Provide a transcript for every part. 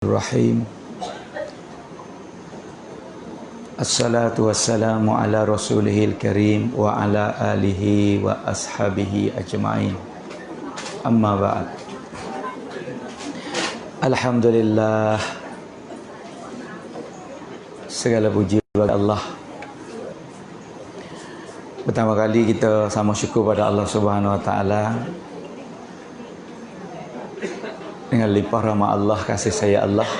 Bismillahirrahmanirrahim. Assalatu wassalamu ala rasulihil karim wa ala alihi wa ashabihi ajma'in. Amma ba'd. Alhamdulillah, segala puji bagi Allah. Pertama kali kita sama syukur pada Allah Subhanahu wa taala dengan limpah rahmat Allah, kasih sayang Allah.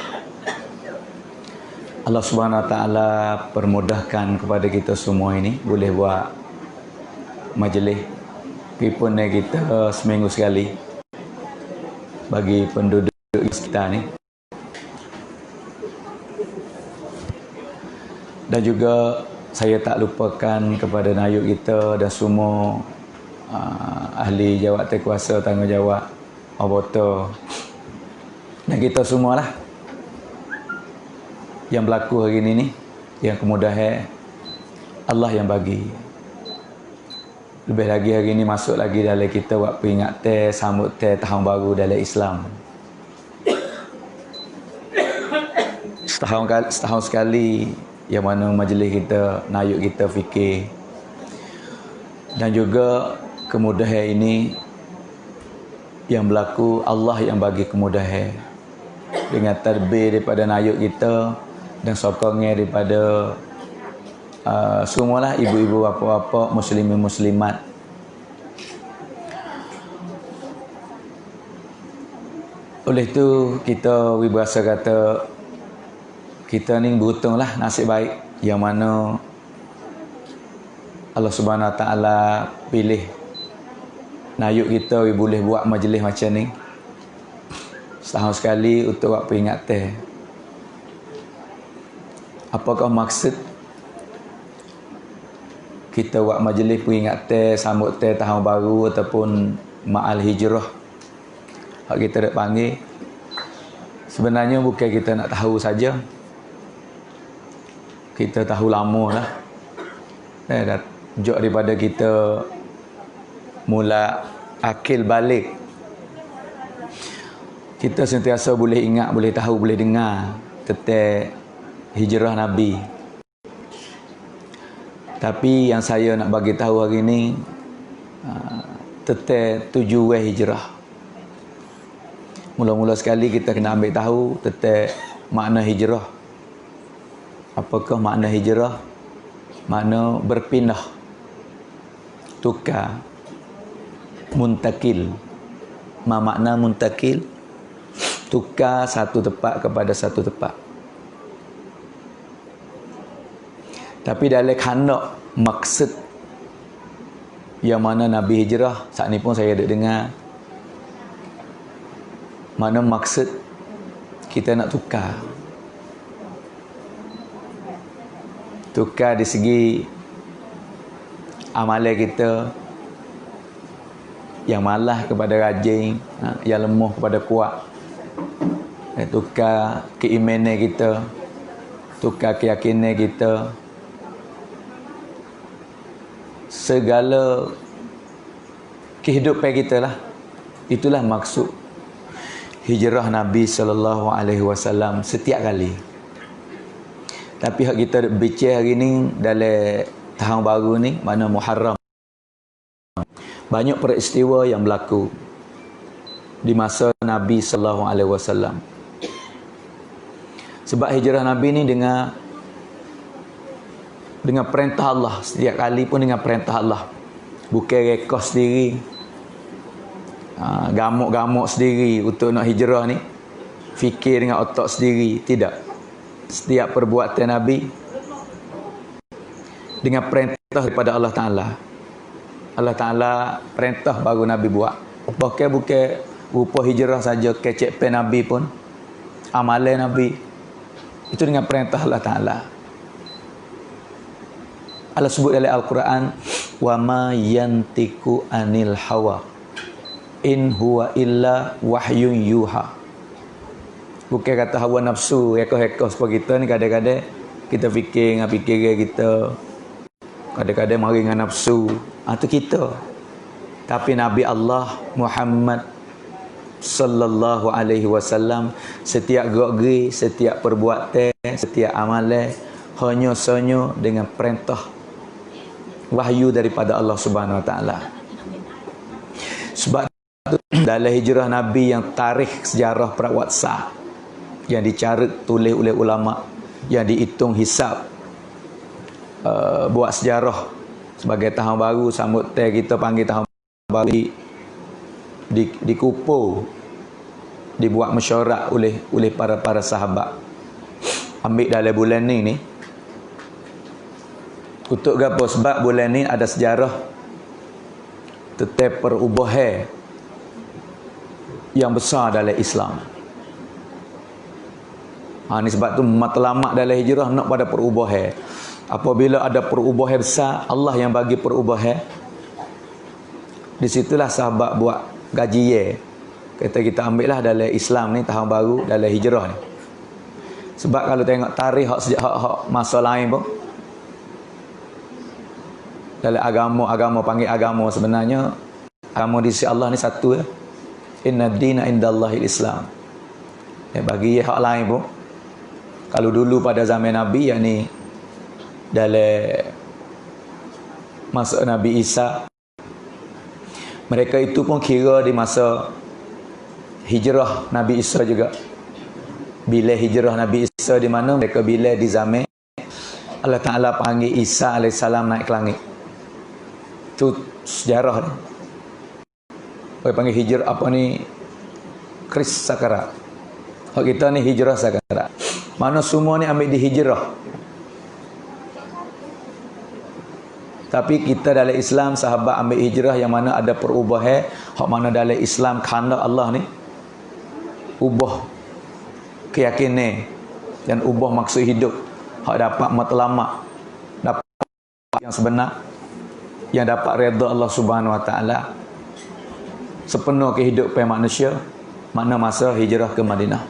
Allah Subhanahu wa taala permudahkan kepada kita semua ini boleh buat majlis pipun kita seminggu sekali bagi penduduk sekitar ni. Dan juga saya tak lupakan kepada nayuk kita dan semua ahli jawatan tanggungjawab anggota dan kita semualah yang berlaku hari ini ni, yang kemudahan Allah yang bagi. Lebih lagi hari ini masuk lagi dalam kita buat peringatan sambut tahun baru dalam Islam. Setahun sekali yang mana majlis kita, nayuk kita fikir. Dan juga kemudahan ini yang berlaku Allah yang bagi kemudahan dengan tadbir daripada nayuk kita dan sokongnya daripada semualah ibu-ibu, bapa-bapa, muslimin muslimat. Oleh itu kita berasa kata kita ni beruntunglah, nasib baik yang mana Allah Subhanahu wa taala pilih nayuk kita boleh buat majlis macam ni setahun sekali untuk buat peringatan. Apakah maksud kita buat majlis peringatan sambut tahun baru ataupun ma'al hijrah hak kita dak panggil? Sebenarnya bukan kita nak tahu saja, kita tahu lama lah. Dah jauh daripada kita mula akil balik, kita sentiasa boleh ingat, boleh tahu, boleh dengar tentang hijrah Nabi. Tapi yang saya nak bagi tahu hari ni tentang tujuan hijrah. Mula-mula sekali kita kena ambil tahu tentang makna hijrah. Apakah makna hijrah? Makna berpindah, tukar, muntakil. Makna muntakil? Tukar satu tempat kepada satu tempat. Tapi dalam khandak maksud yang mana Nabi hijrah, saat ni pun saya ada dengar mana maksud kita nak tukar. Tukar di segi amalan kita, yang malas kepada rajin, yang lemah kepada kuat. Tukar keimanan kita, tukar keyakinan kita, segala kehidupan kita lah. Itulah maksud hijrah Nabi SAW setiap kali. Tapi hak kita bincang hari ni dalam tahun baru ni, mana Muharram, banyak peristiwa yang berlaku di masa Nabi SAW. Sebab hijrah Nabi ni dengan perintah Allah. Setiap kali pun dengan perintah Allah. Bukan rekod sendiri, gamuk-gamuk sendiri untuk nak hijrah ni, fikir dengan otak sendiri. Tidak. Setiap perbuatan Nabi dengan perintah daripada Allah Ta'ala. Allah Ta'ala perintah baru Nabi buat. Bukan rupa hijrah saja, kecek pen Nabi pun, amalan Nabi itu dengan perintah Allah Ta'ala. Allah sebut dalam Al-Quran, wa ma yantiku anil hawa in huwa illa wahyun yuha. Bukan kata hawa nafsu, rekod-rekod seperti kita ni. Kadang-kadang kita fikir dengan fikiran kita, kadang-kadang mari dengan nafsu, itu kita. Tapi Nabi Allah Muhammad sallallahu alaihi wasallam, setiap gerak-geri, setiap perbuatan, setiap amalan hanya sahaja dengan perintah wahyu daripada Allah Subhanahu wa taala. Sebab tu dalam hijrah Nabi yang tarikh sejarah prawatsah yang dicarik tulis oleh ulama, yang dihitung hisab, buat sejarah sebagai tahun baru, sambut kita panggil tahun baru, di Kupo dibuat mesyuarat oleh para sahabat. Ambil dalam bulan ni untuk gapo? Sebab bulan ni ada sejarah tetap perubahan yang besar dalam Islam. Ni sebab tu matlamat dalam hijrah nak pada perubahan. Apabila ada perubahan besar, Allah yang bagi perubahan, di situlah sahabat buat gaji. Kata kita ambil lah dalam Islam ni tahun baru dalam hijrah ni. Sebab kalau tengok tarikh hak masa lain pun, dalam agama panggil agama, sebenarnya agama di sisi Allah ni satu ya. Inna dina indallahil Islam. Bagi hak lain pun, kalau dulu pada zaman Nabi, yakni dalam masa Nabi Isa, mereka itu pun kira di masa hijrah Nabi Isa juga. Bila hijrah Nabi Isa di mana? Mereka bila di zaman Allah Ta'ala panggil Isa AS naik ke langit. Itu sejarah ni. Orang panggil hijrah apa ni? Kris sakarat. Hak kita ni hijrah sakarat. Mana semua ni ambil di hijrah. Tapi kita dalam Islam, sahabat ambil hijrah yang mana ada perubahan. Hak mana dalam Islam kehendak Allah ni ubah keyakinan dan ubah maksud hidup. Hak dapat matlamat, dapat yang sebenar, yang dapat redha Allah Subhanahu wa taala sepenuh kehidupan manusia, makna masa hijrah ke Madinah.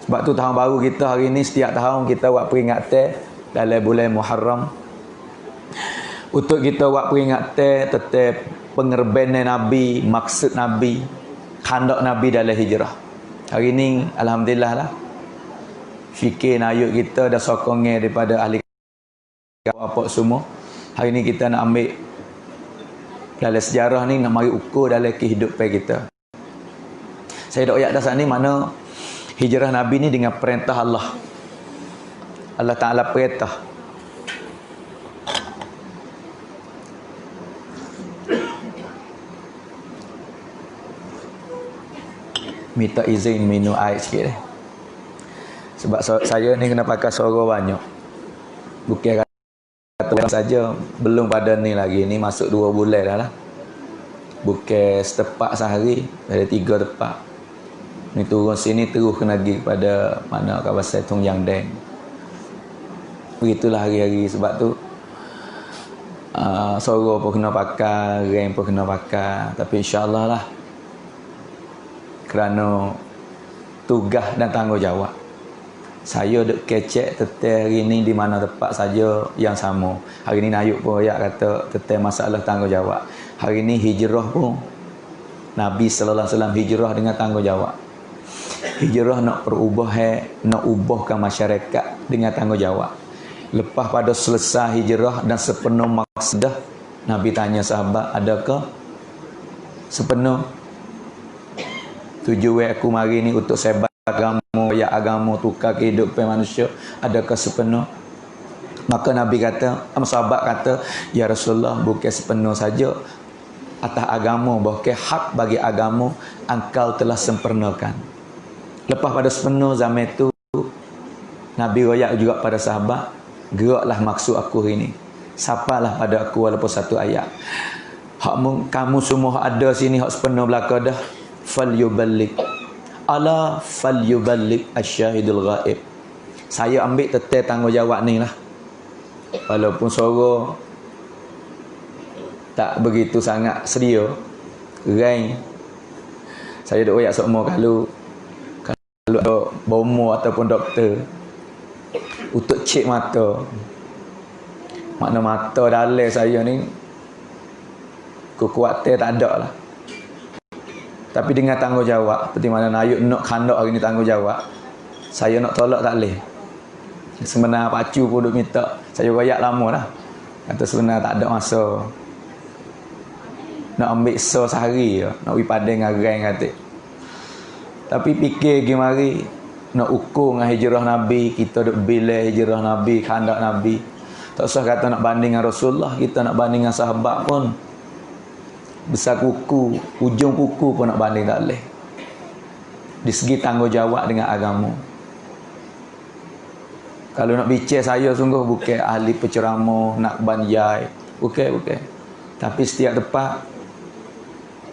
Sebab tu tahun baru kita hari ni, setiap tahun kita buat peringatan dalam bulan Muharram, untuk kita buat peringatan tetap pengorbanan Nabi, maksud Nabi, kehendak Nabi dalam hijrah. Hari ni alhamdulillah lah, fikir nayuk kita dah sokongnya daripada ahli apa semua. Hari ni kita nak ambil dalam sejarah ni, nak mari ukur dalam kehidupan kita. Saya dak ayat dasar ni mana hijrah Nabi ni dengan perintah Allah. Allah Ta'ala perintah. Minta izin minum air sikit sebab saya ni kena pakai suara banyak. Bukan kata saja, belum pada ni lagi, ni masuk 2 bulan dah lah. Bukan setepak sehari, ada 3 tepak. Ni turun sini terus kena pergi kepada mana kawasan Tung Yang Deng. Begitulah hari-hari. Sebab tu suara pun kena pakai, rem pun kena pakai. Tapi insyaAllah lah, kerana tugas dan tanggungjawab, saya duk kecek tetap hari ni di mana tempat saja yang sama. Hari ni Nayuk pun ayat kata tetap masalah tanggungjawab. Hari ni hijrah pun Nabi sallallahu alaihi wasallam hijrah dengan tanggungjawab. Hijrah nak perubahan, nak ubahkan masyarakat dengan tanggungjawab. Lepas pada selesai hijrah dan sepenuh maksud, Nabi tanya sahabat, adakah sepenuh tujuan aku mari ni untuk sebar agama, ya agama tukar kehidupan manusia, adakah sepenuh? Maka Nabi kata, sahabat kata, ya Rasulullah, bukan sepenuh saja atas agama, bahkan hak bagi agama engkau telah sempurnakan. Lepas pada sepenuh zaman itu, Nabi royak juga pada sahabat, geraklah maksud aku hari ini, sapalah pada aku walaupun satu ayat. Hak kamu semua ada sini, hak sepenuh belaka dah, falyuballigh, ala falyuballigh asyahidul ghaib. Saya ambil tetap tanggungjawab ni lah, walaupun suara tak begitu sangat sedia, rain. Saya duk royak semua kalau ada bomo ataupun doktor untuk cek mata, makna mata dalam saya ni kekuatan tak ada lah. Tapi dengan tanggungjawab. Seperti mana Nayuk nak kandak hari ni tanggungjawab. Saya nak tolak tak boleh. Sebenarnya pacu pun duk minta. Saya royak lama dah. Kata sebenarnya tak ada masa. Nak ambil so sehari je. Nak pergi padang ngarai kata. Tapi fikir pergi mari. Nak ukur dengan hijrah Nabi. Kita duk bila hijrah Nabi. Kandak Nabi. Tak usah kata nak banding dengan Rasulullah. Kita nak banding dengan sahabat pun. Besar kuku. Ujung kuku pun nak banding tak boleh. Di segi tanggungjawab dengan agama. Kalau nak bicara saya sungguh bukan ahli penceramah, nak banjai. Bukan. Tapi setiap tempat,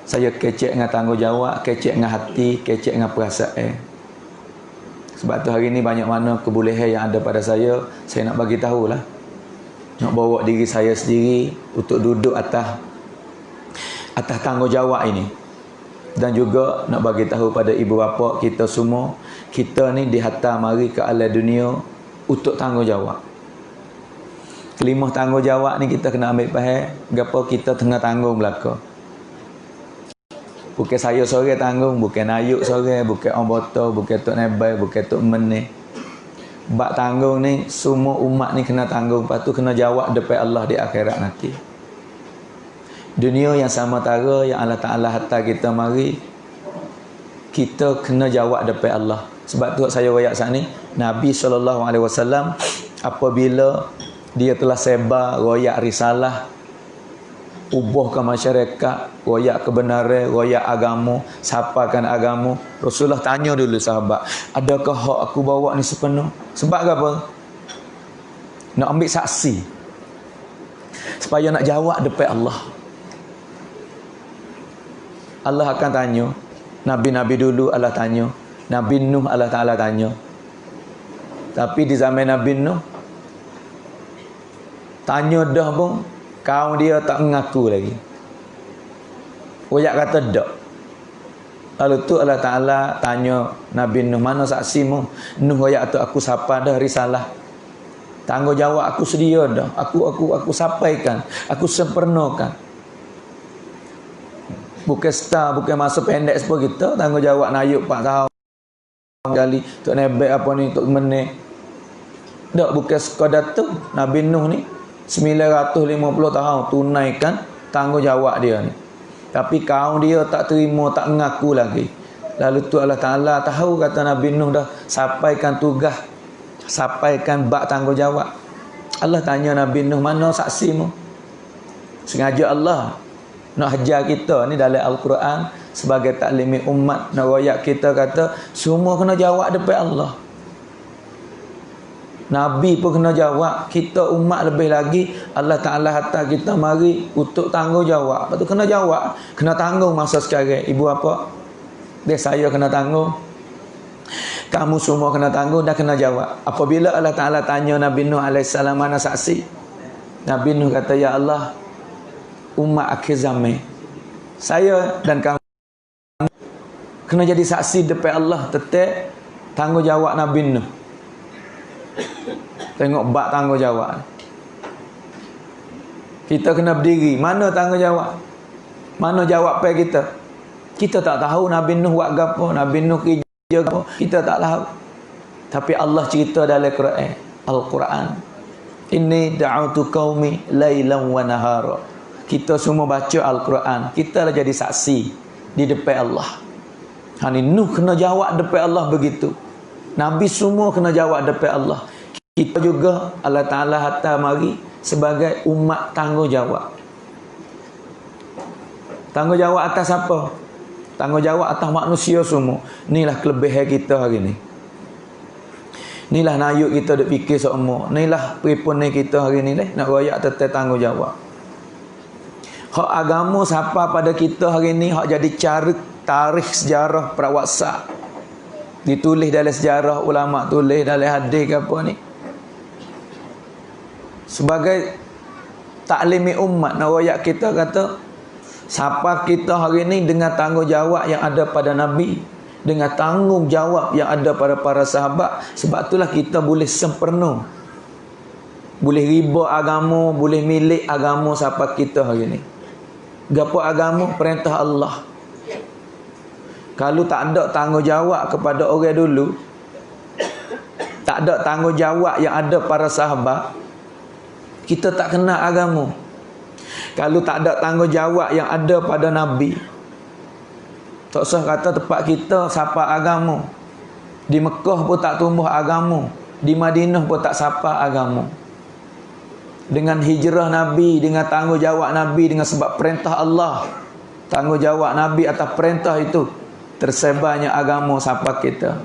saya kecek dengan tanggungjawab, kecek dengan hati, kecek dengan perasaan. Sebab tu hari ni banyak mana kebolehan yang ada pada saya nak bagi tahulah. Nak bawa diri saya sendiri untuk duduk atas tanggungjawab ini. Dan juga nak bagi tahu pada ibu bapa kita semua, kita ni dihantar mari ke alam dunia untuk tanggungjawab. Kelima tanggungjawab ni kita kena ambil faham gapo kita tengah tanggung belaka. Bukan saya seorang tanggung, bukan Nayuk seorang, bukan orang Boto, bukan Tok Nebai, bukan Tok Meneh. Bak tanggung ni semua umat ni kena tanggung, lepas tu kena jawab depan Allah di akhirat nanti. Dunia yang sama tara yang Allah Taala hantar kita mari, kita kena jawab depan Allah. Sebab tu saya royak saat ni, Nabi SAW apabila dia telah sebar royak risalah, ubahkan masyarakat, royak kebenaran, royak agama, sapakan agama, Rasulullah tanya dulu sahabat, adakah hak aku bawa ni sepenuh? Sebab apa? Nak ambil saksi, supaya nak jawab depan Allah. Allah akan tanya. Nabi-nabi dulu Allah tanya. Nabi Nuh Allah Ta'ala tanya. Tapi di zaman Nabi Nuh, tanya dah pun kaum dia tak mengaku lagi. Royak kata dak. Lalu tu Allah Ta'ala tanya Nabi Nuh, mana saksimu? Nuh royak tu, aku sapa dah risalah. Tanggungjawab aku sedia dah. Aku sampaikan, aku sempurnakan. Bukan star, bukan masa pendek sepuluh kita. Tanggungjawab Nayuk 4 tahun kali. Tok Nebek apa ni, Tok Meneh. Tak, bukan sekadar tu. Nabi Nuh ni 950 tahun tunaikan tanggungjawab dia ni. Tapi kaum dia tak terima, tak mengaku lagi. Lalu tu Allah Ta'ala tahu kata Nabi Nuh dah sampaikan tugas, sampaikan bak tanggungjawab. Allah tanya Nabi Nuh, mana saksimu? Sengaja Allah nak ajar kita ni dalam Al-Quran sebagai taklimi umat, nak royak kita kata semua kena jawab depan Allah. Nabi pun kena jawab, kita umat lebih lagi Allah Ta'ala hantar kita mari untuk tanggungjawab. Lepas tu kena jawab, kena tanggung masa sekarang. Ibu apa? Dia saya kena tanggung, kamu semua kena tanggung dan kena jawab. Apabila Allah Ta'ala tanya Nabi Nuh AS, mana saksi? Nabi Nuh kata, ya Allah, umat akhir zaman, saya dan kamu kena jadi saksi depan Allah tetap tanggungjawab Nabi Nuh. Tengok bak tanggungjawab. Kita kena berdiri. Mana tanggungjawab? Mana jawapan kita? Kita tak tahu Nabi Nuh buat apa, Nabi Nuh kerja apa, kita tak tahu. Tapi Allah cerita dalam Quran, Al-Quran, inni da'utu qaumi lailan wa nahara. Kita semua baca Al-Quran, kita lah jadi saksi di depan Allah. Hani Nuh kena jawab depan Allah begitu. Nabi semua kena jawab depan Allah. Kita juga Allah Ta'ala hantar mari sebagai umat tanggungjawab. Tanggungjawab atas apa? Tanggungjawab atas manusia semua. Inilah kelebihan kita hari ni. Inilah Nayuk kita duk fikir semua. Inilah peripun kita hari ni nak royak tentang tanggungjawab. Hak agama siapa pada kita hari ni, hak jadi cara tarikh sejarah prawasak. Ditulis dalam sejarah, ulama tulis dalam hadis ke apa ni. Sebagai taklimi umat, nak royak kita kata siapa kita hari ni dengan tanggungjawab yang ada pada Nabi, dengan tanggungjawab yang ada pada para sahabat. Sebab itulah kita boleh sempurna, boleh riba agama, boleh milik agama siapa kita hari ni. Gapo agama? Perintah Allah. Kalau tak ada tanggungjawab kepada orang dulu, tak ada tanggungjawab yang ada para sahabat, kita tak kenal agama. Kalau tak ada tanggungjawab yang ada pada Nabi, tak usah kata tempat kita sapa agama. Di Mekah pun tak tumbuh agama, di Madinah pun tak sapa agama. Dengan hijrah Nabi, dengan tanggungjawab Nabi, dengan sebab perintah Allah, tanggungjawab Nabi atas perintah itu, tersebarnya agama sampai kita.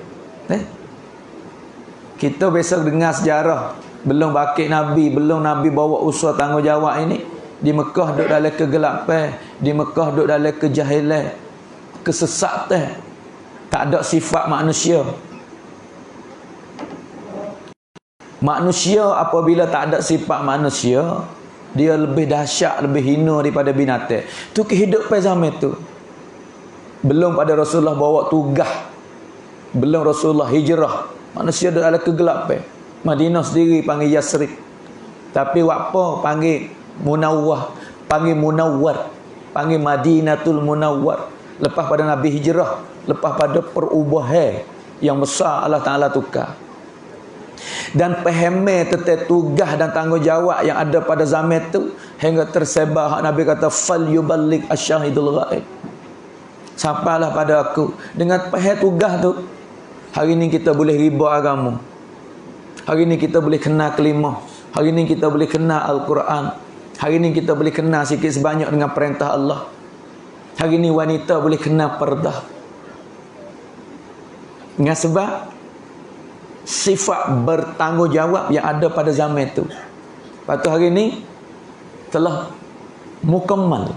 Kita biasa dengar sejarah, belum bakit Nabi, belum Nabi bawa usaha tanggungjawab ini, di Mekah duduk dalam kegelapan, di Mekah duduk dalam kejahilan, kesesatan, tak ada sifat manusia. Manusia apabila tak ada sifat manusia, dia lebih dahsyat, lebih hina daripada binatang. Tu kehidupan zaman tu. Belum pada Rasulullah bawa tugas, belum Rasulullah hijrah, manusia ada dalam kegelapan. Madinah sendiri panggil Yasrib, tapi apa panggil Munawwar, panggil Munawwar, panggil Madinatul Munawwar. Lepas pada Nabi hijrah, lepas pada perubahan yang besar Allah Ta'ala tukar. Dan pahami tentang tugas dan tanggungjawab yang ada pada zaman itu, hingga tersebar Nabi kata fal yuballigh asyahidul ghaib. Sampailah pada aku dengan pahal tugas tu. Hari ni kita boleh riba agama. Hari ni kita boleh kenal kalimah. Hari ni kita boleh kenal Al-Quran. Hari ni kita boleh kenal sikit sebanyak dengan perintah Allah. Hari ni wanita boleh kenal perdah. Dengan sebab sifat bertanggungjawab yang ada pada zaman itu. Lepas tu hari ni telah mukammal.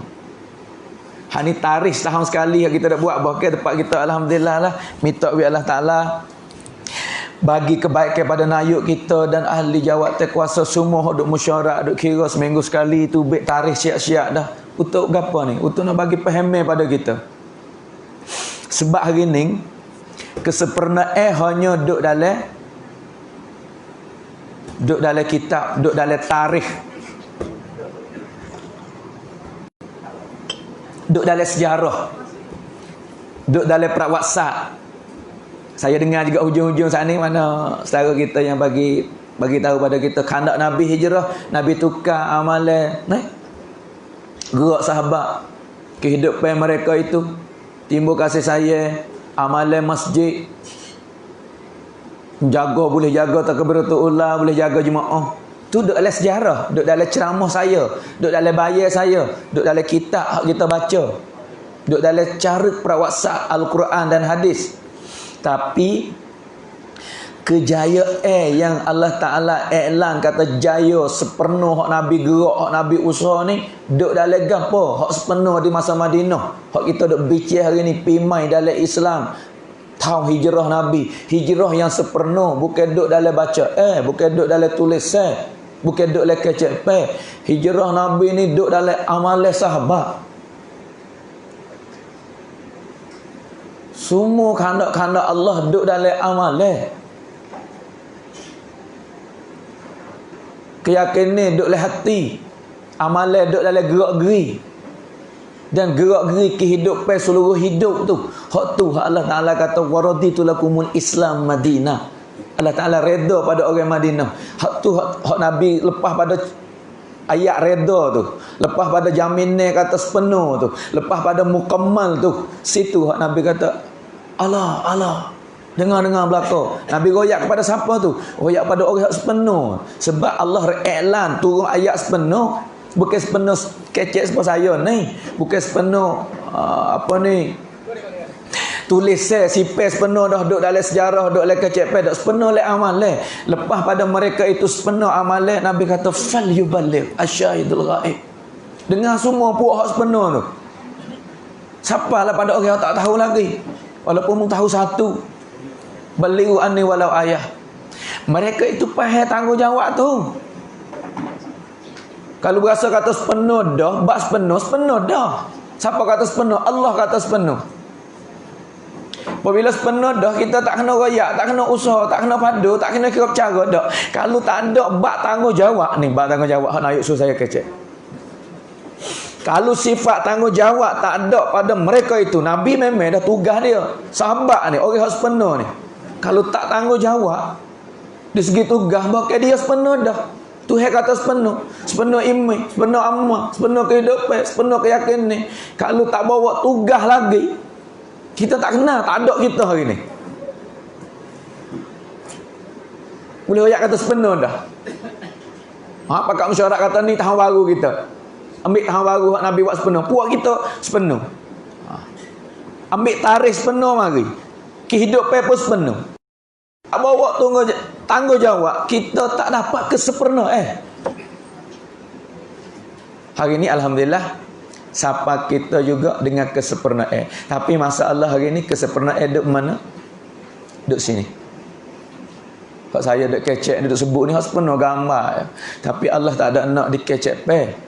Ini tarikh setahun sekali yang kita dah buat. Bahkan tempat kita alhamdulillah lah, minta bi Allah Taala bagi kebaikan pada nayuk kita dan ahli jawatan kuasa semua duk mesyuarat, duk kira seminggu sekali tu bek tarikh siap-siap dah. Untuk apa ni? Untuk nak bagi pahaman pada kita. Sebab hari ni kesempurnaan hanya duk dalam kitab, duk dalam tarikh, duk dalam sejarah, duk dalam prawaksat. Saya dengar juga hujung-hujung saat ni mana saudara kita yang bagi tahu pada kita kandak Nabi hijrah, Nabi tukar amalan, gerak sahabat, kehidupan mereka itu timbul kasih sayang, amalan masjid, jaga boleh jaga takbiratul ula, boleh jaga jemaah. Tu duk dalam sejarah, duk dalam ceramah saya, duk dalam bayar saya, duk dalam kitab kita baca, duk dalam cara prawaksat Al-Quran dan hadis. Tapi kejayaan yang Allah Ta'ala iklan kata jaya sepenuh hak Nabi gerak, hak Nabi usaha ni duk dalam gapo? Hak sepenuh di masa Madinah. Hak kita duk bincang hari ni pimai dalam Islam. Tahun hijrah Nabi, hijrah yang sepenuh, bukan duk dalam baca bukan duk dalam tulisan, bukan duk dalam kecek. Hijrah Nabi ni duk dalam amalan sahabat. Semua kehendak-kehendak Allah duk dalam amalan. Keyakinan duk dalam hati, amalan duk dalam gerak-geri. Dan gerak-geri kehidupan seluruh hidup tu, hak tu hak Allah Ta'ala kata waraditu lakumul Islam Madinah. Allah Ta'ala reda pada orang Madinah. Hak tu hak Nabi lepas pada ayat reda tu, lepas pada jaminan kata sepenuh tu, lepas pada mukammal tu, situ hak Nabi kata Allah dengar belaka. Nabi royak kepada siapa tu? Royak pada orang sepenuh. Sebab Allah iklan turun ayat sepenuh, bukan sepenuh kecek seperti saya ni, bukan sepenuh tulis sipir sepenuh dah duduk dalam sejarah, duduk dalam kecek dah sepenuh oleh amalan. Lepas pada mereka itu sepenuh amalan, Nabi kata fal yuballigh asyahidul ghaib. Dengar semua puak hak sepenuh tu. Siapalah pada orang yang tak tahu lagi, walaupun mu tahu satu, balighu anni walau ayah. Mereka itu faham tanggungjawab tu. Kalau berasa kata sepenuh dah, bak sepenuh dah. Siapa kata sepenuh? Allah kata sepenuh. Apabila sepenuh dah, kita tak kena royak, tak kena usaha, tak kena padu, tak kena kira cara dah. Kalau tak ada bak tanggungjawab ni, bak tanggungjawab hak nak suruh saya kecek. Kalau sifat tanggungjawab tak ada pada mereka itu, Nabi memang dah tugas dia. Sahabat ni, orang yang sepenuh ni. Kalau tak tanggungjawab, di segi tugas, bakal dia sepenuh dah. Tuhan kata sepenuh. Sepenuh iman, sepenuh amal, sepenuh kehidupan, sepenuh keyakinan. Kalau tak bawa tugas lagi, kita tak kenal, tak ada kita hari ni. Boleh ayat kata sepenuh dah. Pakar mesyuarat kata ni tahun baru kita. Ambil tahun baru Nabi buat sepenuh. Puak kita sepenuh. Ambil tarikh sepenuh mari. Kehidupan pun sepenuh. Bawa tanggungjawab, kita tak dapat kesempurnaan. Hari ini alhamdulillah siapa kita juga dengan kesempurnaan. Tapi masalah hari ini kesempurnaan duduk mana? Duduk sini. Kalau saya duduk kecek, duduk sebut ni harus penuh gambar. Tapi Allah tak ada nak dikecek pe.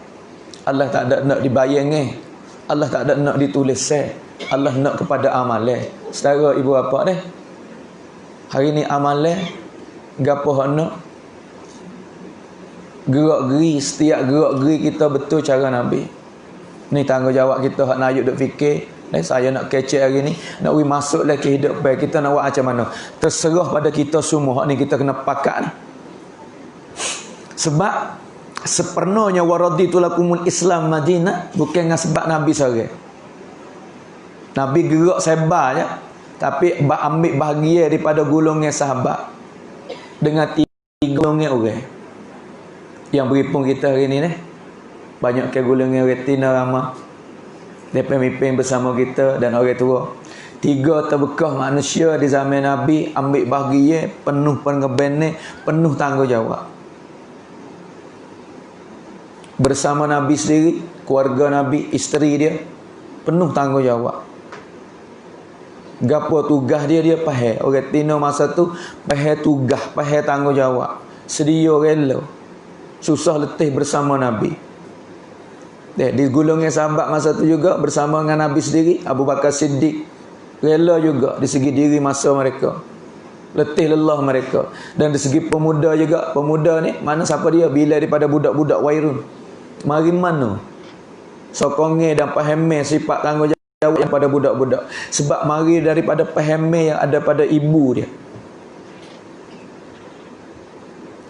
Allah tak ada nak dibayang. Allah tak ada nak ditulis. Allah nak kepada amalan. Saudara ibu bapa deh. Hari ni amalan gapo nak? Gerak-geri, setiap gerak-geri kita betul cara Nabi. Ni tanggungjawab kita hak nak duk fikir. Saya nak kecek hari ni, nak masuk lagi kehidupan kita nak buat macam mana. Terserah pada kita semua. Hak ni kita kena pakat ni. Sebab sepenuhnya waraditu lakumul Islam Madinah bukan dengan sebab Nabi seorang. Nabi gerak sebar je, tapi ambil bahagian daripada golongan sahabat dengan 3 golongan orang yang berhimpun kita hari ni. Banyak ke golongan retina ramah, dia pemimpin bersama kita dan orang tua. 3 terbekah manusia di zaman Nabi ambil bahagian penuh pengebenan, penuh tanggungjawab. Bersama Nabi sendiri, keluarga Nabi, isteri dia, penuh tanggungjawab. Gapo tugas dia faham. Orang Tino masa tu faham tugas, faham tanggungjawab. Sedia rela. Susah letih bersama Nabi. Di golongan sahabat masa tu juga bersama dengan Nabi sendiri, Abu Bakar Siddiq rela juga di segi diri masa mereka. Letih lelah mereka. Dan di segi pemuda juga, pemuda ni mana siapa dia bila daripada budak-budak Wairun. Mari mana sokongnya dan pahamnya sifat tanggungjawab yang pada budak-budak. Sebab mari daripada pahamnya yang ada pada ibu dia.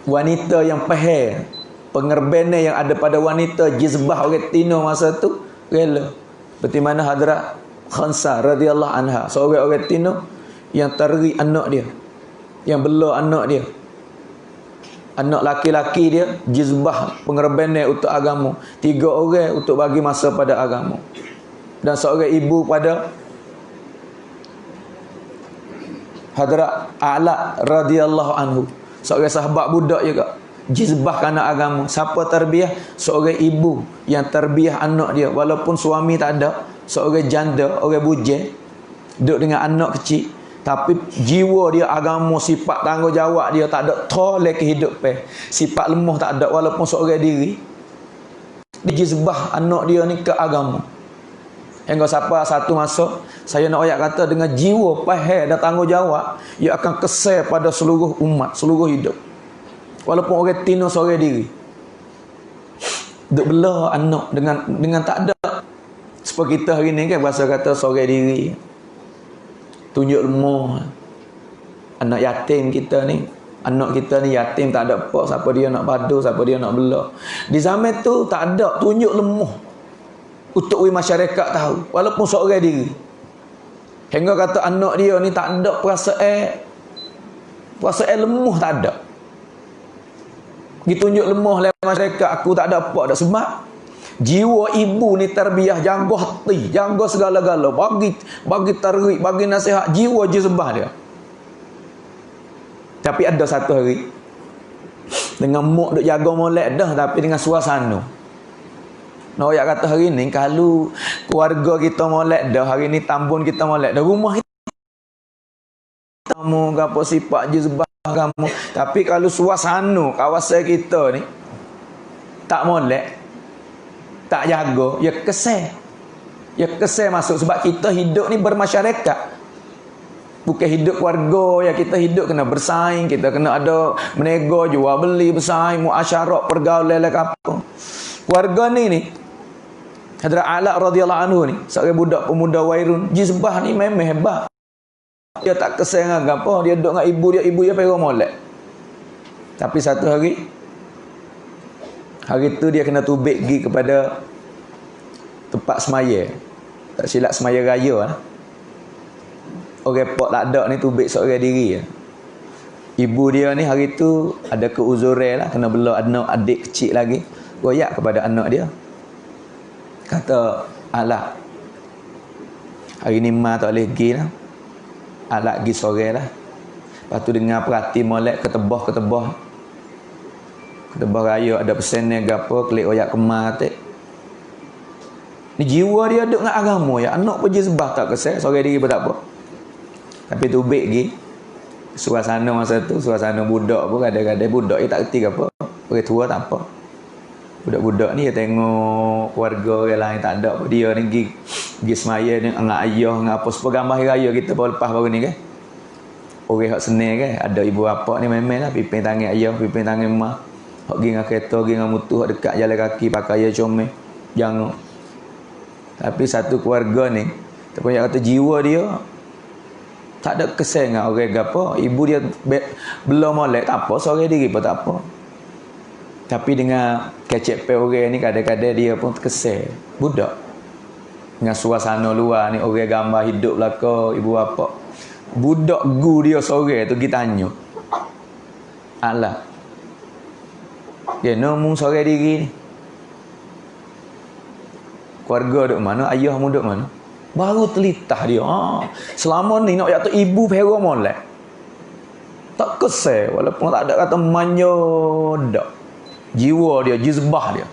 Wanita yang faham pengerbenan yang ada pada wanita jizbah orang Tino masa tu rela. Seperti mana Hadrat Khansa radhiyallahu anha, seorang orang Tino yang teri anak dia, yang bela anak dia, anak laki-laki dia, jizbah pengerbenan untuk agama. 3 orang untuk bagi masa pada agama. Dan seorang ibu pada Hadrat A'la radhiyallahu anhu, seorang sahabat budak juga, jizbah kerana agama. Siapa terbiah? Seorang ibu yang terbiah anak dia walaupun suami tak ada. Seorang janda, orang bujang, duduk dengan anak kecil, tapi jiwa dia agama, sifat tanggungjawab dia tak ada tolak kehidupan. Sifat lemah tak ada walaupun seorang diri. Dia jizbah anak dia ni ke agama. Hingga siapa satu masa saya nak ayat kata dengan jiwa faham dan tanggungjawab, ia akan kesal pada seluruh umat, seluruh hidup. Walaupun orang Tino seorang diri, duk bela anak dengan tak ada. Seperti kita hari ni kan bahasa kata seorang diri, tunjuk lemah. Anak yatim kita ni, anak kita ni yatim tak ada apa, siapa dia nak padu, siapa dia nak bela. Di zaman tu tak ada tunjuk lemah untuk masyarakat tahu walaupun seorang diri. Hingga kata anak dia ni tak ada perasaan lemah, tak ada. Ditunjuk lemah oleh masyarakat, aku tak ada apa dah. Sebab jiwa ibu ni terbiah, jaga hati, jaga segala-gala, bagi tarik, bagi nasihat, jiwa jizbah dia. Tapi ada satu hari dengan mak duk jaga molek dah, tapi dengan suasana. Nak ayat kata hari ni kalau keluarga kita molek dah, hari ni tambun kita molek dah, rumah kita kamu gapo sifat jizbah kamu. Tapi kalau suasana kawasan kita ni tak molek, tak jaga, ya kesal. Ya kesal masuk. Sebab kita hidup ni bermasyarakat, bukan hidup keluarga. Ya kita hidup kena bersaing, kita kena ada menego, jual beli, bersaing, muasyarat, pergaulan lah apa. Keluarga ni Hadrat Ala radhiyallahu anhu ni, seorang budak pemuda Wairun, jizbah ni memang hebat. Dia tak kesal dengan apa, dia duduk dengan ibu dia pergi molek. Tapi satu hari tu dia kena tubik pergi kepada tempat semaya. Tak silap semaya raya lah. Orang pok tak ada ni tubik seorang diri. Ibu dia ni hari tu ada keuzuran lah, kena bela anak adik kecil lagi. Royak kepada anak dia. Kata, Alak, hari ni mak tak boleh pergi lah. Alak pergi sore lah. Lepas tu dengar perhati molek ketebah raya ada pesan ni apa, klik royak kemar tak. Ni jiwa dia duduk dengan agama ya. Anak pun jizbah tak kesal, sore diri pun tak apa. Tapi tubik pergi. Suasana masa tu, suasana budak pun kadang-kadang budak dia tak kerti ke apa. Orang tua tak apa. Budak-budak ni dia tengok keluarga orang lain tak ada apa. Dia ni pergi semaya ni dengan ayah dengan apa. Sebab gambar hari raya kita baru lepas baru ni kan. Orang hak senang kan. Ada ibu bapa ni memang lah pimpin tangan ayah, pimpin tangan mak. Hak pergi dengan kereta, pergi dengan motor, hak dekat jalan kaki pakai ayah comel. Jangan. Tapi satu keluarga ni, terpunya kata jiwa dia tak ada kesal dengan orang apa. Ibu dia belum molek tak apa, sore diri pun tak apa. Tapi dengan kecek pe orang ni kadang-kadang dia pun kesal. Budak. Dengan suasana luar ni orang gambar hidup belaka ibu bapa. Budak gu dia sore tu kita tanya. Alah. Dia nombong sore diri ni. Keluarga duk mana, ayah mu duk mana? Baru telitah dia. Selama ni nak jatuh ibu pero molek. Tak kesal walaupun tak ada kata manja dak. Jiwa dia, jizbah dia.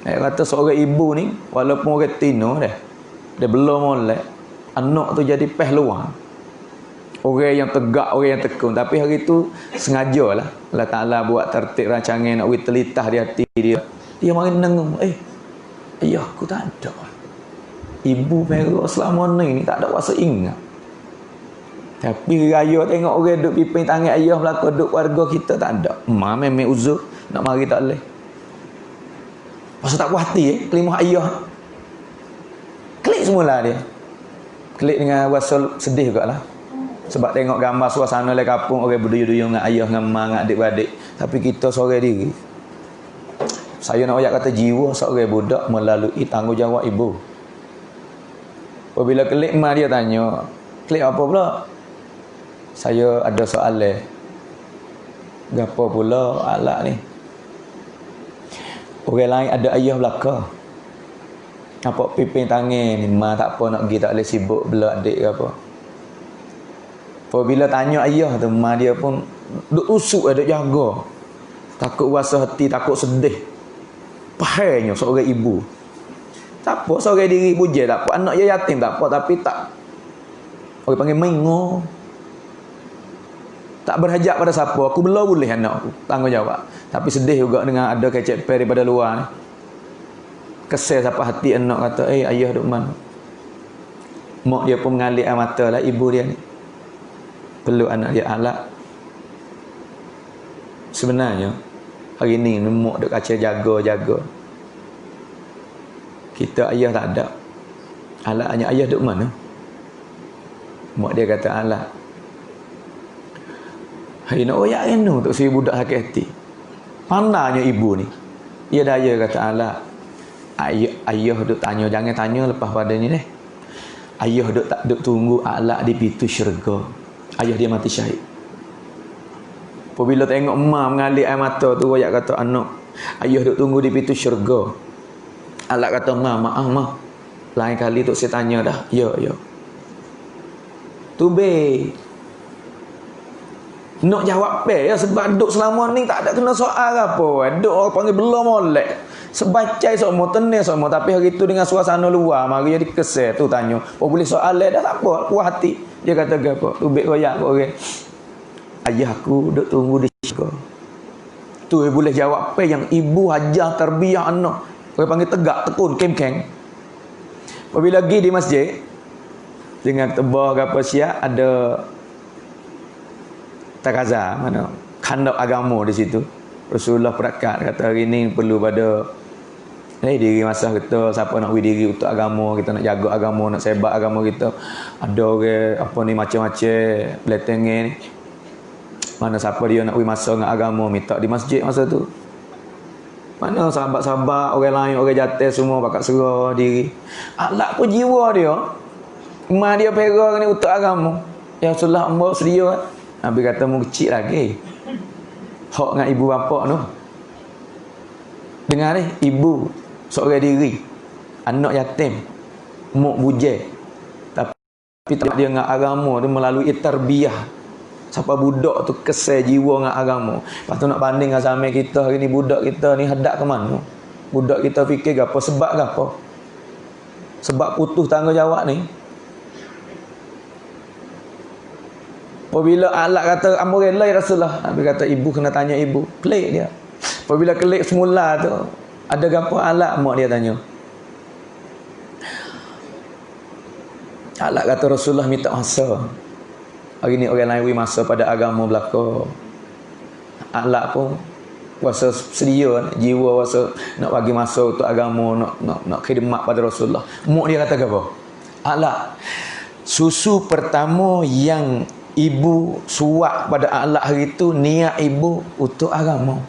Kata seorang ibu ni walaupun orang tino dia belum molek, anak tu jadi pehluan. Orang yang tegak, orang yang tekun. Tapi hari tu sengajalah Allah Ta'ala buat tertib rancangan nak telitah di hati dia. Dia mari nengung, ayah aku tak ada. Ibu merah selama ni tak ada kuasa ingat. Tapi raya tengok orang duduk pimpin tangan ayah belaka duduk keluarga kita tak ada. Memang uzur nak mari tak boleh. Pasal tak puas hati kelimah ayah. Klik semula dia. Klik dengan rasa sedih jugalah. Sebab tengok gambar suasana di kampung orang berduyun-duyun dengan ayah dengan mak dengan adik-beradik. Tapi kita sore diri. Saya nak ayat kata jiwa seorang budak melalui tanggungjawab ibu. Apabila klik mak dia tanya, klik apa pula? Saya ada soalan. Gapo pula alak ni? Orang lain ada ayah belaka. Apa pimpin tangan ni, mak tak apa nak pergi tak boleh sibuk bela adik ke apa. Apabila tanya ayah tu, mak dia pun duk usuk duk jaga. Takut rasa hati, takut sedih. Pahalnya seorang ibu. Tak apa, seorang diri puja tak apa. Anak dia yatim tak apa, tapi tak. Orang panggil mengo. Tak berhajat pada siapa. Aku bela boleh anak aku. Tanggungjawab. Tapi sedih juga dengan ada kecek per daripada luar ni. Kesal sampai hati anak kata, ayah duk mana? Mak dia pun mengalir air mata lah ibu dia ni. Peluk anak dia alak. Sebenarnya hari ni mak duk kacau jaga-jaga. Kita ayah tak ada. Alak hanya ayah duk mana? Mak dia kata alak. Hari nak oyak enu untuk si budak sakit hati. Pandanya ibu ni. Dia daya kata alak. Ayah duk tanya, jangan tanya lepas pada ni deh. Ayah duk tunggu alak di pintu syurga. Ayah dia mati syahid. Apabila tengok emak mengalir air mata tu, ayat kata anak, ayah duk tunggu di pintu syurga. Alak kata, maaf mak. Lain kali tu saya tanya dah. Ya. Tube. Nak jawab ya sebab duk selama ni tak ada kena soal apa. Duk orang panggil belum molek. Sebacai semua, tenang semua. Tapi hari tu dengan suasana luar, mari jadi kesal tu tanya. Oh boleh soal dah tak apa, puas hati. Dia kata apa? Tubik royak kau orang. Ayah aku duk tunggu di syurga. Tu boleh jawab apa yang ibu ajar tarbiyah anak. Orang panggil tegak, tekun, kemkeng. Apabila pergi di masjid dengan tebah apa siap ada takaza mana khandaq agama di situ. Rasulullah perakat kata hari ni perlu pada Diri masa kita, siapa nak beri diri untuk agama, kita nak jaga agama, nak sebat agama kita. Ada orang apa ni macam-macam beletengin ni. Mana siapa dia nak beri masa dengan agama, minta di masjid masa tu. Mana sahabat-sahabat, orang lain, orang jatuh semua pakat serah diri. Akhlak pun jiwa dia. Emak dia pegang ni untuk agama. Ya Rasulullah, hamba sedia. Nabi kata, mu kecil lagi. Hak dengan ibu bapa tu. Dengar ni, ibu seorang diri, anak yatim, muk bujai, tapi tak dia dengan agama tu melalui tarbiyah. Siapa budak tu kesal jiwa dengan agama. Lepas tu nak banding dengan zaman kita hari ni, budak kita ni hadap ke mana? Budak kita fikir apa? Sebab apa? Sebab putus tanggungjawab ni. Apabila alat kata ambo rela ya Rasulullah, Nabi kata ibu kena tanya ibu. Pelik dia. Apabila kelik semula tu, ada gapo alat mak dia tanya. Alat kata Rasulullah minta masa. Hari ni orang lain beri masa pada agama belaka. Alat pun rasa sedia, jiwa rasa nak bagi masa untuk agama, nak khidmat pada Rasulullah. Mak dia kata apa? Alat. Susu pertama yang ibu suap pada alat hari tu, niat ibu untuk agama.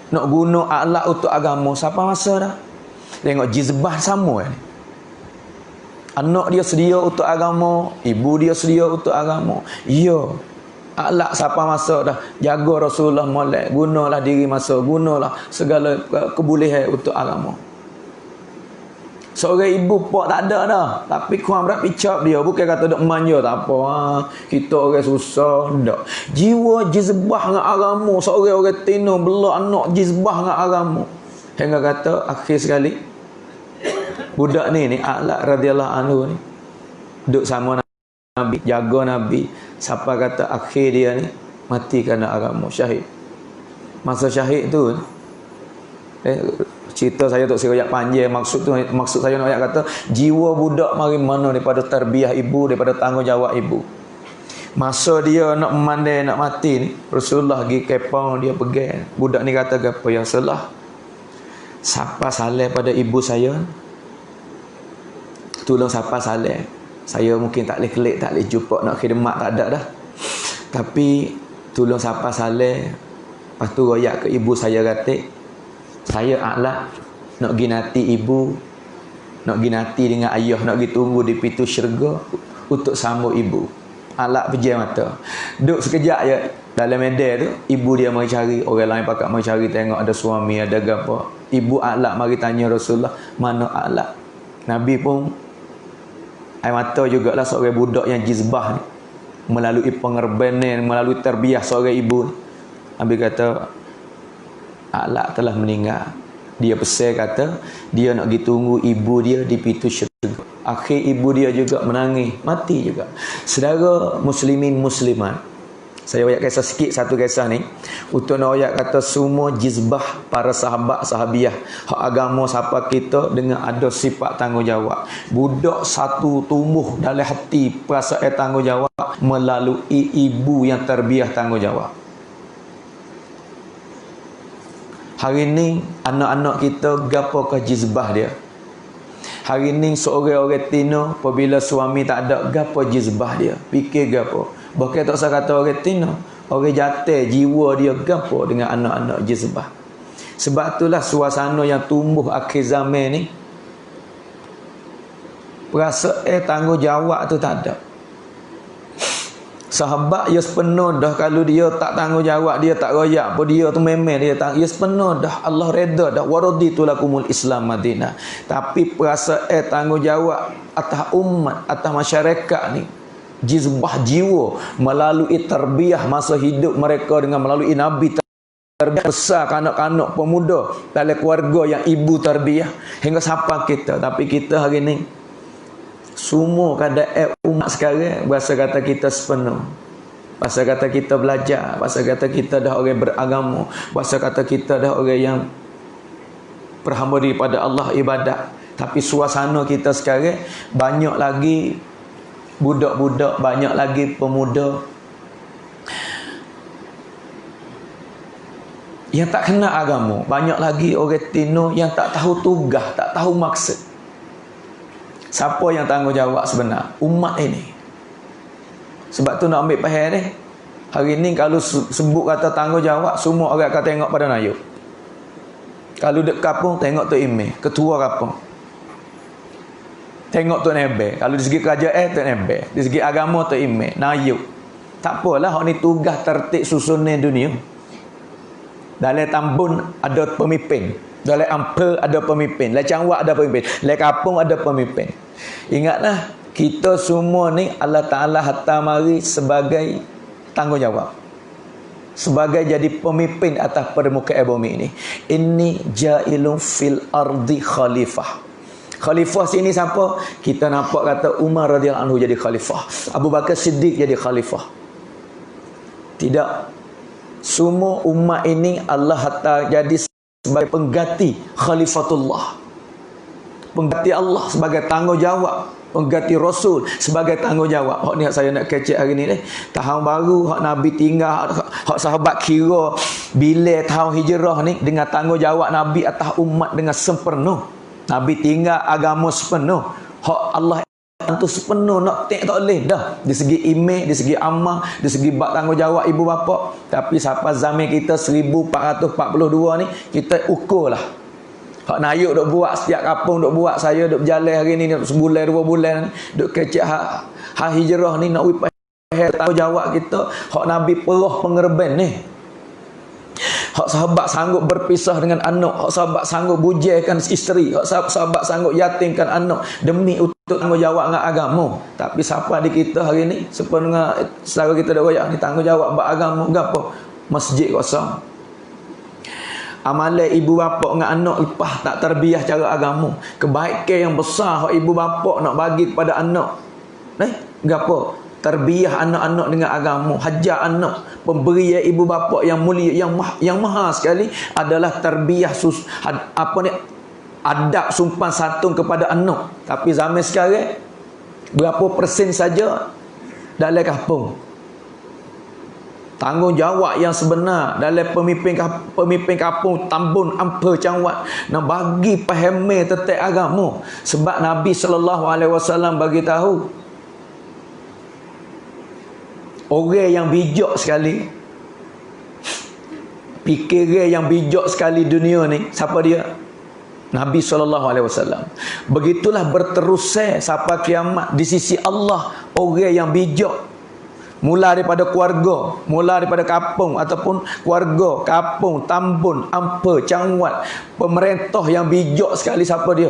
Nak guna alat untuk agama, siapa masa dah? Tengok jizbah sama ni. Anak dia sedia untuk agama, ibu dia sedia untuk agama. Ya. Alat siapa masa dah? Jaga Rasulullah molek, gunalah diri masa, gunalah segala kebolehan untuk agama. Seorang ibu pak tak ada dah, tapi kurang berat picap dia, bukan kata dok manja tak apa. Kita orang susah ndak. Jiwa jizbah dengan agama, seorang orang tino belak anak jizbah dengan agama. Hingga kata akhir sekali budak ni A'la radhiyallahu anhu ni duduk sama Nabi, jaga Nabi. Siapa kata akhir dia ni mati kerana agama, syahid. Masa syahid tu cerita saya tak sirayak panjang, maksud saya nak ayat kata jiwa budak mari mana daripada tarbiyah ibu, daripada tanggungjawab ibu. Masa dia nak memandai nak mati ni, Rasulullah pergi kepang dia pegang. Budak ni kata apa? Ya Rasulullah, siapa salah pada ibu saya, tolong siapa salah. Saya mungkin tak boleh kelik, tak boleh jumpa nak khidmat, tak ada dah. Tapi tolong siapa salah. Lepas tu royak ke ibu saya kata, saya A'la nak pergi nanti ibu, nak pergi nanti dengan ayah, nak pergi tunggu di pintu syurga untuk sambut ibu. A'la pejam mata. Duduk sekejap je dalam medan tu, ibu dia mari cari, orang lain pakat mari cari tengok ada suami, ada apa. Ibu A'la mari tanya Rasulullah, mana A'la? Nabi pun air mata jugalah seorang budak yang jizbah ni, melalui pengerbanan, melalui tarbiyah seorang ibu ni. Nabi kata A'la telah meninggal. Dia pesan kata dia nak pergi tunggu ibu dia di pintu syurga. Akhir ibu dia juga menangis, mati juga. Saudara muslimin muslimat, saya ayat kisah sikit, satu kisah ni untuk nak ayat kata semua jizbah para sahabat sahabiah hak agama siapa kita dengan ada sifat tanggungjawab. Budak satu tumbuh dalam hati perasaan tanggungjawab melalui ibu yang terbiah tanggungjawab. Hari ni anak-anak kita gapakah jizbah dia? Hari ni seorang-orang tino apabila suami tak ada, gapo jizbah dia? Fikir gapo? Bahkan tak usah kata orang tino, orang jatuh jiwa dia gapo dengan anak-anak jizbah. Sebab itulah suasana yang tumbuh akhir zaman ni, perasaan tanggungjawab tu tak ada. Sahabat dia sepenuh dah, kalau dia tak tanggungjawab, dia tak royak apa, dia tu memang dia sepenuh dah, Allah reda dah, waraditu lakumul Islam Madinah. Tapi perasaan tanggungjawab atas umat, atas masyarakat ni, jizbah jiwa melalui tarbiyah masa hidup mereka dengan melalui Nabi, tarbiyah besar kanak-kanak pemuda dalam keluarga yang ibu tarbiyah hingga siapa kita. Tapi kita hari ni semua keadaan umat sekarang berasa kata kita sepenuh, berasa kata kita belajar, berasa kata kita dah orang beragama, berasa kata kita dah orang yang berhamba diri pada Allah, ibadat. Tapi suasana kita sekarang banyak lagi budak-budak, banyak lagi pemuda yang tak kena agama. Banyak lagi orang tino yang tak tahu tugas, tak tahu maksud. Siapa yang tanggungjawab sebenar? Umat ini. Sebab tu nak ambil faham ni. Hari ni kalau sebut kata tanggungjawab, semua orang akan tengok pada Nayuk. Kalau dek kampung, tengok tu Imeh, ketua kampung. Tengok tu Nebe. Kalau di segi kerajaan, tu Nebe. Di segi agama, tu Imeh, Nayuk. Tak apalah, hak ni tugas tertib susunan dunia. Dalam tambun ada pemimpin, dalam amper ada pemimpin, dalam cangwak ada pemimpin, dalam kampung ada pemimpin. Ingatlah, kita semua ni Allah Ta'ala hantar mari sebagai tanggungjawab, sebagai jadi pemimpin atas permukaan bumi ini. Inni ja'ilun fil ardi khalifah. Khalifah sini siapa? Kita nampak kata Umar radhiyallahu anhu jadi khalifah, Abu Bakar Siddiq jadi khalifah. Tidak. Semua umat ini Allah hantar jadi sebagai pengganti khalifatullah. Pengganti Allah sebagai tanggungjawab, pengganti Rasul sebagai tanggungjawab. Hak ni saya nak kecek hari ni. Tahun baru hak Nabi tinggal, hak sahabat kira bila tahun hijrah ni dengan tanggungjawab Nabi atas umat dengan sempurna. Nabi tinggal agama sepenuh. Hak Allah itu sepenuh nak tak boleh dah. Di segi imej, di segi amal, di segi bak tanggungjawab ibu bapa. Tapi sampai zaman kita 1442 ni, kita ukur lah. Hak Nayuk duk buat, setiap kampung duk buat, saya duk berjalan hari ni, sebulan 2 bulan ni, duk kecek hak hijrah ni nak wipah tanggungjawab kita. Hak Nabi perah pengerban ni. Hak sahabat sanggup berpisah dengan anak, hak sahabat sanggup bujaikan isteri, hak sahabat sanggup yatimkan anak demi untuk tanggungjawab dengan agama. Tapi siapa di kita hari ni sepenuhnya saudara kita dah royak ni tanggungjawab buat agama gapo? Masjid kosong. Amalan ibu bapa dengan anak lepas tak terbiah cara agama. Kebaikan yang besar hak ibu bapa nak bagi kepada anak. Gapo? Terbiah anak-anak dengan agama, hajar anak. Pemberian ibu bapa yang mulia, yang maha sekali adalah terbiah adab sumpan santun kepada anak. Tapi zaman sekarang berapa persen saja dalam kampung? Tanggungjawab yang sebenar dalam pemimpin kampung tambun amper cangwat nak bagi pahamai tentang agama. Sebab Nabi SAW bagi tahu, orang yang bijak sekali, fikiran yang bijak sekali dunia ni, siapa dia? Nabi SAW. Begitulah berterusnya sampai kiamat di sisi Allah orang yang bijak. Mula daripada keluarga, mula daripada kampung ataupun keluarga, kampung, tambun, amper, cangwat, pemerintah yang bijak sekali, siapa dia?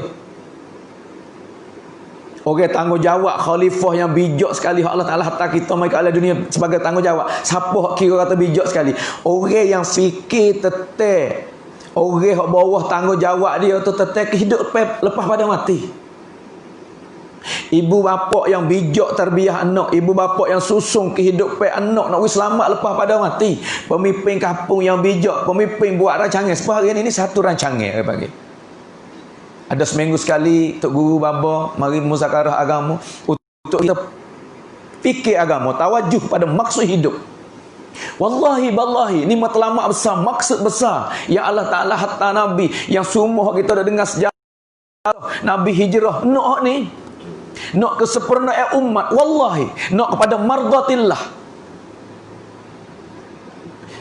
Orang tanggungjawab, khalifah yang bijak sekali. Allah Ta'ala hantar kita mai ke alam dunia sebagai tanggungjawab. Siapa kira kata bijak sekali? Orang yang fikir tetap, orang yang bawah tanggungjawab dia tu tetap kehidupan lepas pada mati. Ibu bapa yang bijak terbiah anak, ibu bapa yang susung kehidupan anak nak selamat lepas pada mati. Pemimpin kampung yang bijak, pemimpin buat rancangan. Sebab hari ini satu rancangan saya panggil. Ada seminggu sekali Tok Guru Baba mari muzakarah agama untuk kita fikir agama, tawajuh pada maksud hidup. Wallahi ballahi ni matlamat besar, maksud besar yang Allah Ta'ala hantar Nabi, yang semua kita dah dengar sejarah Nabi hijrah nak ni, nak kesempurnaan umat. Wallahi nak kepada mardatillah.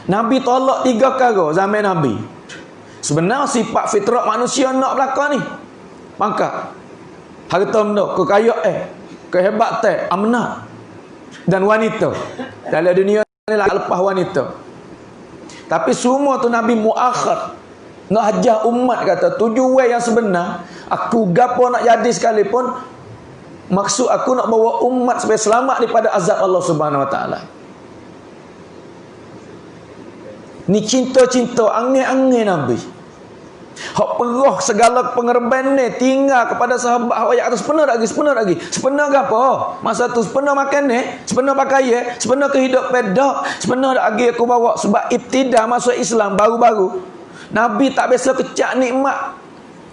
Nabi tolak 3 perkara zaman Nabi. Sebenarnya sifat fitrah manusia nak belakang ni. Maka harta benda, kekayaan, kehebatan, amanah dan wanita. Dalam dunia ni lah lepas wanita. Tapi semua tu Nabi muakhir. Nak ajar umat kata tujuan yang sebenar, aku gapo nak jadi sekalipun, maksud aku nak bawa umat supaya selamat daripada azab Allah Subhanahu Wa Taala. Ni cinta-cinta angin-angin Nabi. Hak perah segala pengerban ni tinggal kepada sahabat hak atas sepenuh lagi. Sepenuh ke apa? Masa tu sepenuh makan ni, sepenuh pakaian, sepenuh kehidupan dak, sepenuh lagi aku bawa sebab ibtidah masuk Islam baru-baru. Nabi tak biasa kecak nikmat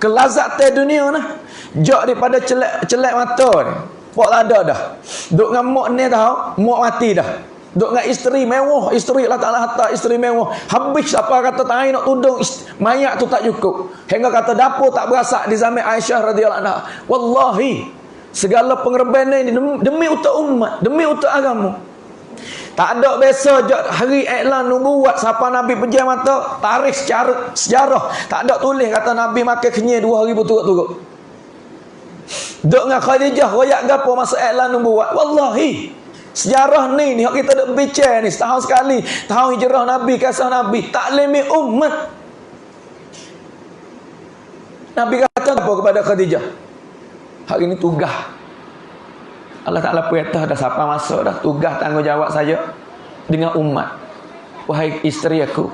kelazatan dunia nah. Jok daripada celak mata ni. Pok tak ada dah. Duk dengan mak ni tahu, mak mati dah. Duk dengan isteri mewah, isteri Allah Ta'ala hantar isteri mewah. Habis apa kata tangan nak tudung mayat tu tak cukup. Hingga kata dapur tak berasak di zaman Aisyah radhiyallahu anha. Wallahi, segala pengorbanan ini demi untuk umat, demi untuk agama. Tak ada biasa je hari iklan nubuat siapa Nabi pejam mata, tarikh sejarah. Tak ada tulis kata Nabi makan kenyai 2 hari berturut-turut. Duk dengan Khadijah royak gapo masa iklan nubuat. Wallahi, sejarah ni kita duk bincang ni setahun sekali, tahun hijrah Nabi, kisah Nabi, taklimi umat. Nabi kata apa kepada Khadijah? Hari ni tugas Allah Ta'ala perintah dah, siapa masuk dah, tugas tanggungjawab saja dengan umat. Wahai isteri aku,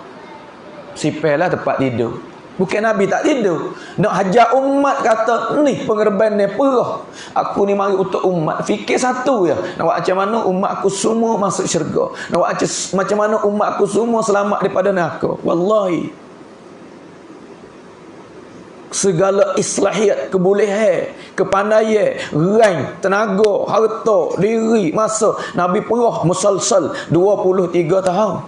sipellah tempat tidur. Bukan Nabi tak tidur, nak hajar umat, kata ni pengorbanan ni perah. Aku ni mari untuk umat. Fikir satu ya, nak buat macam mana umat aku semua masuk syurga, nak buat macam mana umat aku semua selamat daripada neraka. Wallahi, segala islahiat, kebolehan, kepandaian, rank, tenaga, harta, diri, masa Nabi perah musalsal 23 tahun.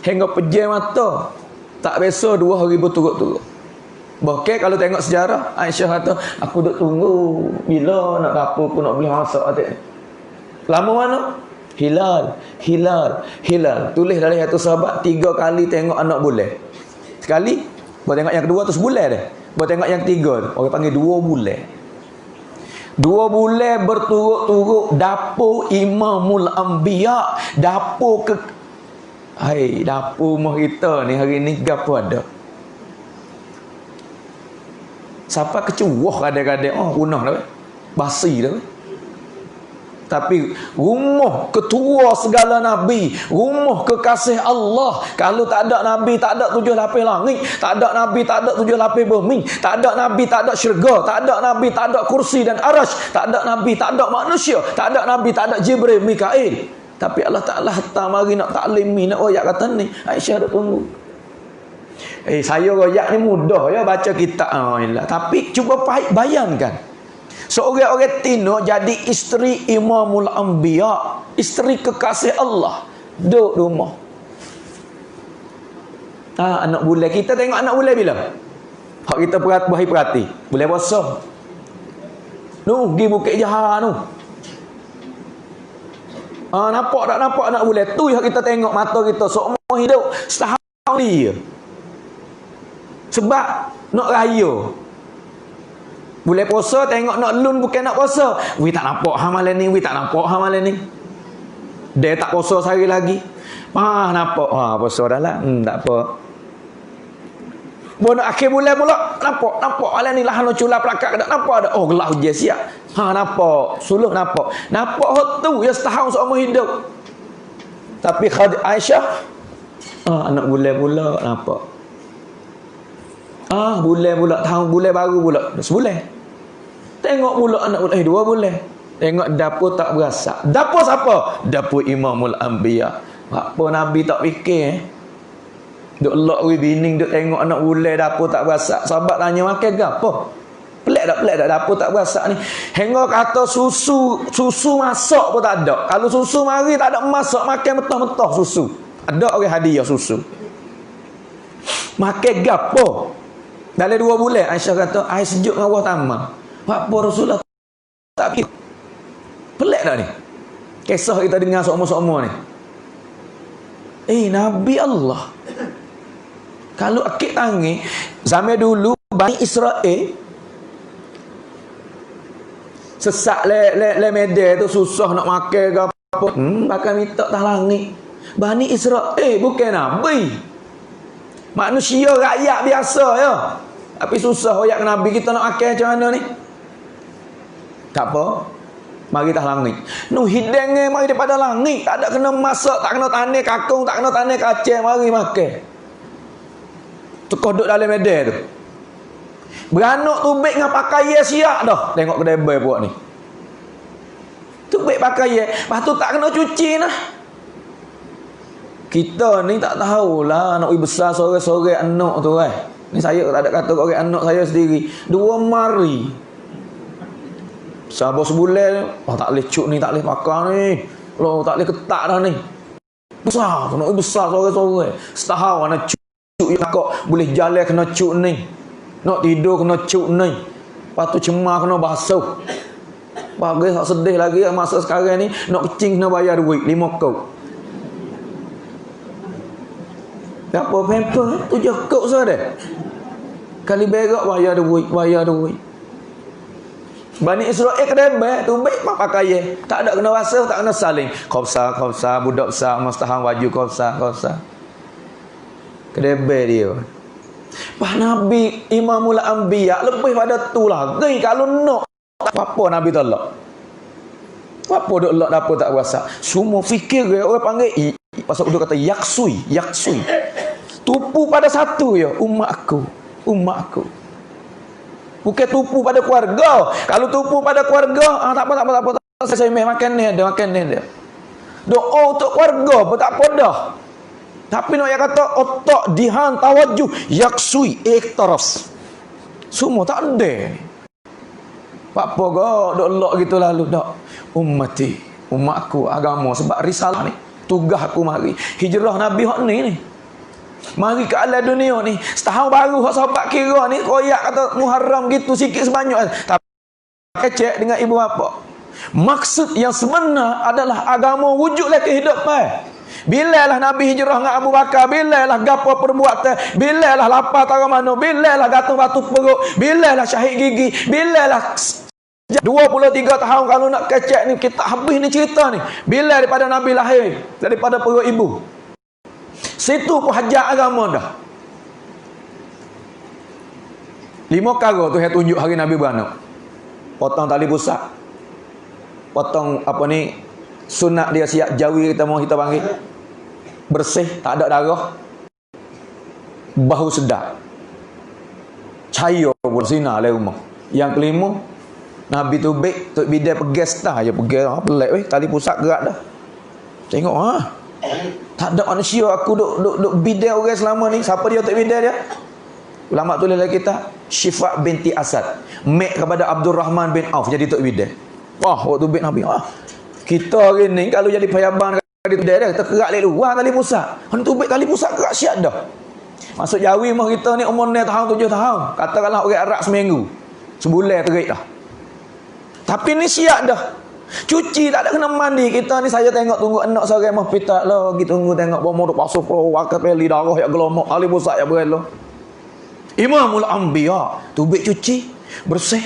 Hingga pejam mata, tak biasa 2 hari berturut-turut. Bahkan kalau tengok sejarah, Aisyah kata, aku duk tunggu bila nak dapur aku nak boleh masak atik. Lama mana? Hilal. Tulis dari satu sahabat 3 kali tengok anak bulan. Sekali, buat tengok yang kedua tu sebulan dah. Buat tengok yang 3 tu, orang panggil 2 bulan. 2 bulan berturut-turut dapur Imamul Anbiya, dapur hai, dapur rumah kita ni hari ni gapo ada. Siapa kecuah kadang-kadang, punah dah. Basi dah. Tapi rumah ketua segala Nabi, rumah kekasih Allah. Kalau tak ada Nabi, tak ada 7 lapis langit. Tak ada Nabi, tak ada 7 lapis bumi. Tak ada Nabi, tak ada syurga. Tak ada Nabi, tak ada kursi dan arash. Tak ada Nabi, tak ada manusia. Tak ada Nabi, tak ada Jibril, Mikail. Tapi Allah Ta'ala hantar mari nak taklimi, nak royak kata ni. Aisyah duk tunggu. Saya royak ni mudah ya, baca kitab. Tapi cuba bayangkan. Seorang-orang tino jadi isteri Imamul Anbiya, isteri kekasih Allah, duduk rumah. Anak bulan, kita tengok anak bulan bila? Hak kita perhati, bulan puasa. Pergi Bukit Jahar tu. Nampak tak nampak anak bulan? Tu yang kita tengok mata kita seumur hidup setahun dia. Sebab nak raya. Bulan puasa tengok nak lun bukan nak puasa. We tak nampak hamalan ni, we tak nampak hamalan ni. Dia tak puasa sehari lagi. Nampak. Puasa dah lah. Tak apa. Nak akhir bulan pula nampak hamalan ni lah hano cula pelakak dak nampak dak. Gelah hujan siap. Nampak. Suluh nampak. Nampak hot tu ya setahun seumur hidup. Tapi Aisyah anak bulan pula nampak. Bulan pula, tahun bulan baru pula. Sebulan. Tengok pula anak bulan 2 bulan. Tengok dapur tak berasak. Dapur siapa? Dapur Imamul Anbiya. Apa Nabi tak fikir duk lok bining duk tengok anak bulan dapur tak berasak. Sahabat tanya makan ke apa? Pelik tak dapur tak berasak ni. Hingga kata susu masak pun tak ada. Kalau susu mari tak ada masak, makan mentah-mentah susu. Ada orang hadiah susu. Makan gapo? Dalam 2 bulan Aisyah kata air sejuk dengan Allah tamam. Apa Rasulullah tak fikir? Pelik tak ni? Kisah kita dengar semua-semua ni. Nabi Allah. Kalau akik tangi zaman dulu Bani Israel sesak le Medan tu susah nak makan ke apa. Bakal minta tah langit. Bani Israel bukan Nabi. Manusia rakyat biasa ya. Tapi susah royak Nabi, kita nak makan macam mana ni? Tak apa. Mari tah langit. Hidang mari daripada langit. Tak ada kena masak, tak kena tanah kakung, tak kena tanah kacang, mari makan. Tekok duduk dalam medan tu. Beranak tubik dengan pakaian siap dah. Tengok kedai bay buat ni. Tubik pakaian, lepas tu tak kena cuci nah. Kita ni tak tahulah nak besar sore-sore anak tu Ni saya tak ada kata orang anak saya sendiri. 2 mari. Sabar sebulan, tak boleh cuk ni, tak boleh pakai ni. Lo tak boleh ketak dah ni. Besar, kena besar sore-sore. Setahun nak cuk kok boleh jalan kena cuk ni. Nak tidur kena cuk ni. Lepas tu cemar kena basuh. Bagi tak sedih lagi masa sekarang ni nak kecing kena bayar duit 5 kau. Apa pamper 7 kau saja. Kali berak bayar duit. Bani Israel kedebek tu baik pakai tak ada kena rasa, tak kena saling. Khobsa budak besar mustahang baju khobsa. Kedebek dia. Pak Nabi Imamul Anbiya lebih pada tu lah. Gay kalau nak apa Nabi tolak. Apa dok lak dapur tak kuasa. Semua fikir dia orang panggil pasal dia kata yaksui. Tupu pada satu ya, umatku. Bukan tupu pada keluarga. Kalau tupu pada keluarga, tak apa. Saya makan ni dia. Doa untuk keluarga pun tak apa dah. Tapi nak yang kata otak dihan tawajuh yaksui iktaras. Semua tak ada. Apa kau dok lok gitu lalu dak. Umatku agama sebab risalah ni. Tugas aku mari. Hijrah Nabi hak ni. Mari ke alam dunia ni. Setahun baru hak sahabat kira ni koyak kata Muharram gitu sikit sebanyak. Tapi kecek dengan ibu bapa. Maksud yang sebenar adalah agama wujudlah kehidupan. Bilalah Nabi hijrah dengan Abu Bakar, bilalah gapo perbuatan, bilalah lapar tara mana, bilalah gatung batu perut, bilalah syahid gigi, bilalah 23 tahun kalau nak kecek ni kita habis ni cerita ni. Bila daripada Nabi lahir daripada perut ibu. Situ pun hajat agama dah. 5 perkara tu saya tunjuk hari Nabi beranak. Potong tali pusat. Potong apa ni sunat dia siap jawi kita panggil. Bersih, tak ada darah. Bau sedap. Cahaya pun sinar dalam rumah. Yang kelima, Nabi tu baik tok bidai pegas dah je pegas pelik weh tali pusat gerak dah. Tengok tak ada manusia aku duk bidai orang selama ni. Siapa dia tok bidai dia? Ulama tulis dalam kitab Syifa binti Asad. Mek kepada Abdul Rahman bin Auf jadi tok bidai. Wah, waktu bid Nabi. Kita hari ni kalau jadi payabang di bidai dah kita kerak lek luar tali pusat. Hang tu bid tali pusat kerak siap dah. Masuk Jawi mah kita ni umur 9 tahun 7 tahun. Katakanlah orang Arab seminggu. Sebulan terik dah. Tapi ni siap dah. Cuci tak ada kena mandi. Kita ni saya tengok tunggu anak seorang mah pitak lah. Kita tunggu tengok bomo duk pasuh pro wakil peli darah ya gelomok ali pusat ya berelo. Imamul Anbiya tubik cuci bersih.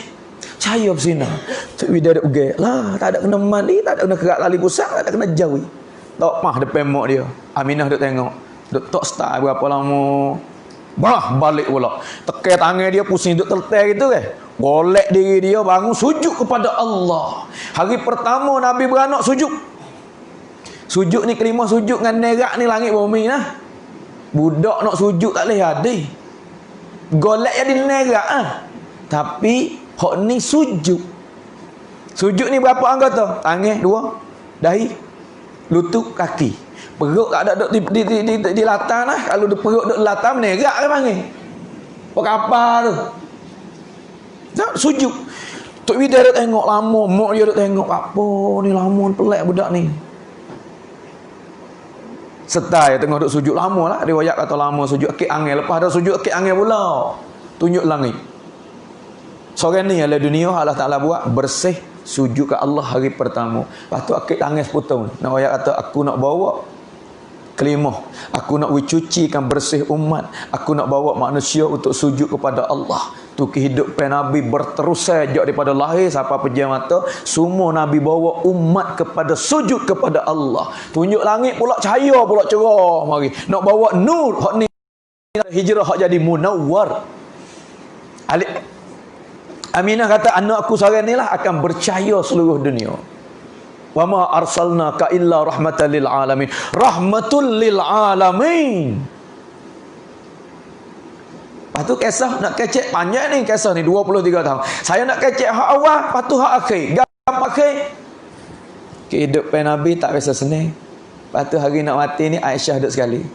Cahaya bersinar. Tok Wida dak gek lah, tak ada kena mandi, tak ada kena kerak tali pusat, tak ada kena jawi. Tok mah depan mak dia. Aminah duk tengok. Duk tok start berapa lama. Balik pula. Tekan tangan dia pusing duk teltel gitu ke. Golek diri dia bangun sujud kepada Allah. Hari pertama Nabi beranak sujud. Sujud ni kelima sujud dengan nerak ni langit bumi lah. Budak nak sujud tak boleh ada. Golek jadi nerak Tapi hak ni sujud. Sujud ni berapa anggota? Tangan 2, dahi, lutut, kaki. Perut tak ada duk di latar lah. Kalau perut duk latar nerak ke panggil. Pakai apa tu? Tak sujud. Tok Wida dia tengok lama, mak dia dia tengok apa ni lama pelik budak ni. Setai tengok duk sujud lama lah. Riwayat kata lama sujud akik angin. Lepas dah sujud akik angin pula. Tunjuk langit. Seorang ni ala dunia Allah Ta'ala buat bersih sujud ke Allah hari pertama. Lepas tu akik tangis putung. Riwayat kata aku nak bawa kelima. Aku nak cucikan bersih umat. Aku nak bawa manusia untuk sujud kepada Allah. Tu kehidupan Nabi berterus sejak daripada lahir sampai pejam mata. Semua Nabi bawa umat kepada sujud kepada Allah. Tunjuk langit pula cahaya pula cerah mari. Nak bawa nur. Hak ni hijrah hak jadi munawwar. Aminah kata anak aku seorang ni lah akan bercahaya seluruh dunia. Wa ma arsalnaka illa rahmatan lil alamin. Rahmatul lil alamin. Lepas tu kisah nak kecek panjang ni kisah ni 23 tahun. Saya nak kecek hak awal, lepas tu hak akhir. Gap akhir. Kehidupan Nabi tak biasa senang. Lepas tu hari nak mati ni Aisyah duduk sekali.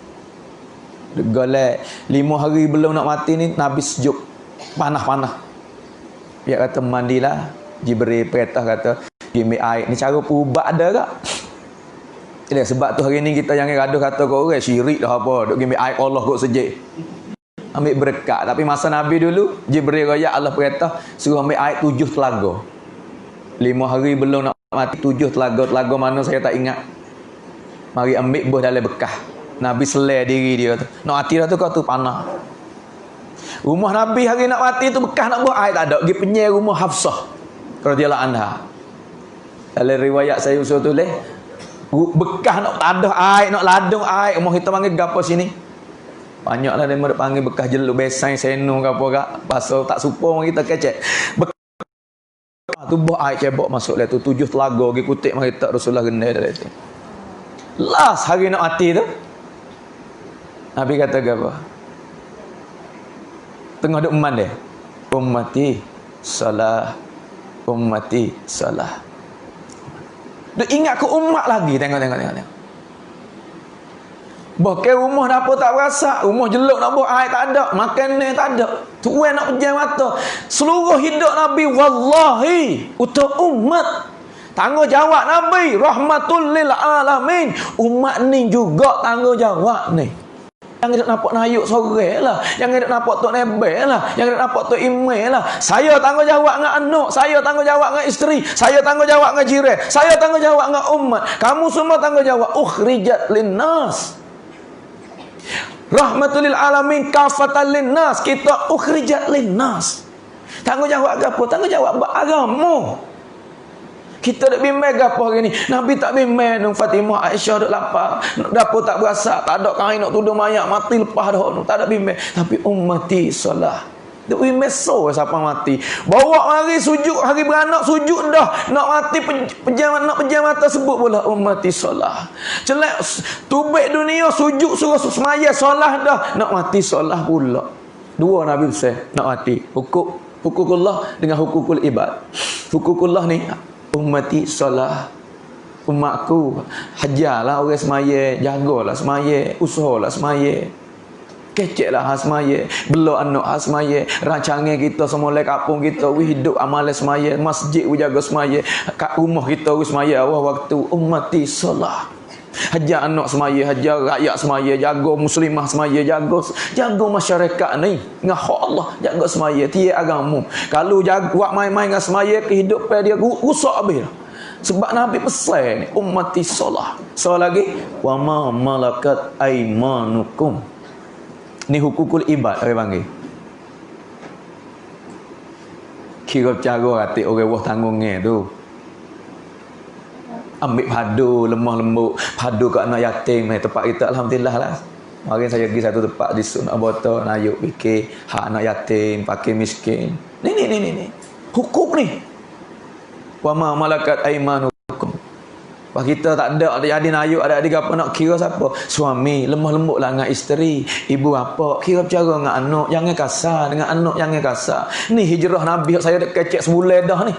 Duduk golek 5 hari belum nak mati ni Nabi sejuk. Panah-panah. Dia kata mandilah. Jibril perintah kata ambil air. Ni cara perubat ada tak? Jadi sebab tu hari ni kita jangan gaduh kata kau orang syirik dah apa, duk ambil aib Allah kok sejik. Ambil berkat. Tapi masa Nabi dulu, Jibril royak Allah perintah suruh ambil air 7 telaga. 5 hari belum nak mati 7 telaga. Telaga mana saya tak ingat. Mari ambil buah dalam bekah. Nabi selai diri dia tu. Nak mati dah tu kau tu panah. Rumah Nabi hari nak mati tu bekah nak buah air tak ada. Pergi penyai rumah Hafsah radhiyallahu anha. Dalam riwayat saya usul tulis, bekah nak ada air, nak ladung air. Rumah kita panggil gapo sini? Banyaklah dia mereka panggil bekas jeluk besang seno ke apa kak. Pasal tak supong kita kecek. Bekas tu buah air cebok masuk lah tu 7 telaga pergi kutip mari tak Rasulullah genai dari tu. Last hari nak mati tu. Nabi kata apa? Tengah duk man dia. Ummati salah. Ummati salah. Duk ingat ke umat lagi. Tengok. Bahkan rumah dapur tak berasa, rumah jeluk nak buat air tak ada, makan ni tak ada. Tuan nak pejam mata. Seluruh hidup Nabi wallahi untuk umat. Tanggungjawab Nabi rahmatul lil alamin. Umat ni juga tanggungjawab ni. Jangan nampak nayuk sore lah. Jangan nampak tok nebel lah. Jangan nampak tok email lah. Saya tanggungjawab dengan anak. Saya tanggungjawab dengan isteri. Saya tanggungjawab dengan jiran. Saya tanggungjawab dengan umat. Kamu semua tanggungjawab. Ukhrijat linnas. Rahmatul lil alamin kafatan linnas. Kita ukhrijat linnas. Tanggungjawab apa? Tanggungjawab agama. Kita dak bimbang gapo hari ni. Nabi tak bimbang nang Fatimah, Aisyah dak lapar. Dapur tak berasa, tak ada kain nak tuduh mayat mati lepas dah. Tak ada bimbang. Tapi ummati solah. Dak bimbang so siapa mati. Bawa mari sujud hari beranak sujud dah. Nak mati pejam mata sebut pula ummati solah. Celak tubik dunia sujud suruh semaya solah dah. Nak mati solah pula. Dua Nabi besar nak mati. Hukukullah dengan hukukul ibad. Hukukullah ni ummati solah. Umatku hajarlah orang semaya, jagalah semaya, usahalah semaya, keceklah semaya, belok anak semaya, rancangan kita semua le kampung kita we hidup amal semaya, masjid we jaga semaya, kat rumah kita we semaya awal waktu ummati solah. Hajar anak semaya, hajar rakyat semaya, jaga muslimah semaya, jaga masyarakat ni dengan hak Allah, jaga semaya tiap agama. Kalau jaga buat main-main dengan semaya, kehidupan dia rusak habis. Sebab Nabi pesan ni ummati solah. So lagi wa ma malakat aimanukum. Ni hukukul ibad orang panggil. Kira cara hati orang wah tanggungnya tu. Ambil padu lemah lembut, padu kat anak yatim ni tempat kita alhamdulillah lah. Hari saya pergi satu tempat di Sunat Botol nayuk fikir hak anak yatim, pakai miskin. Ni. Hukum ni. Wa ma malakat aimanukum. Wah kita tak ada jadi nayuk ada adik apa nak kira siapa? Suami lemah lembutlah dengan isteri, ibu apa kira bercara dengan anak, jangan kasar dengan anak, jangan kasar. Ni hijrah Nabi saya dah kecek sebulan dah ni.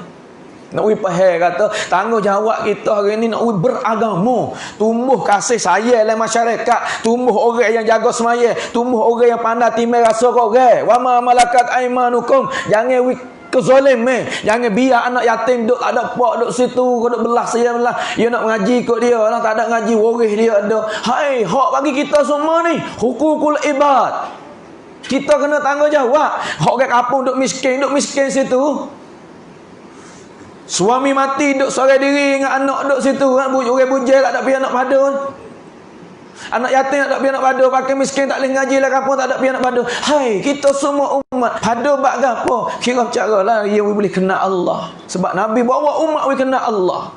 Nak we faham kata tanggungjawab kita hari ni nak we beragama, tumbuh kasih sayang dalam masyarakat, tumbuh orang yang jaga semaya, tumbuh orang yang pandai timai rasa kau orang. Wa ma malakat aimanukum, jangan we kezolim jangan biar anak yatim duk ada pak duk situ duk belah saya belah dia nak mengaji ikut dia lah, tak ada ngaji waris dia ada. Hai hak bagi kita semua ni hukukul ibad, kita kena tanggungjawab. Hak kat kampung duk miskin situ, suami mati duk seorang diri dengan anak duk situ kan, orang bujai tak ada pian nak pada. Anak yatim tak ada pian nak pada, pakai miskin tak boleh ngaji lah kampung tak ada pian nak pada. Hai kita semua umat pada bak gapo? Kira caralah yang boleh kena Allah. Sebab Nabi bawa umat boleh kena Allah.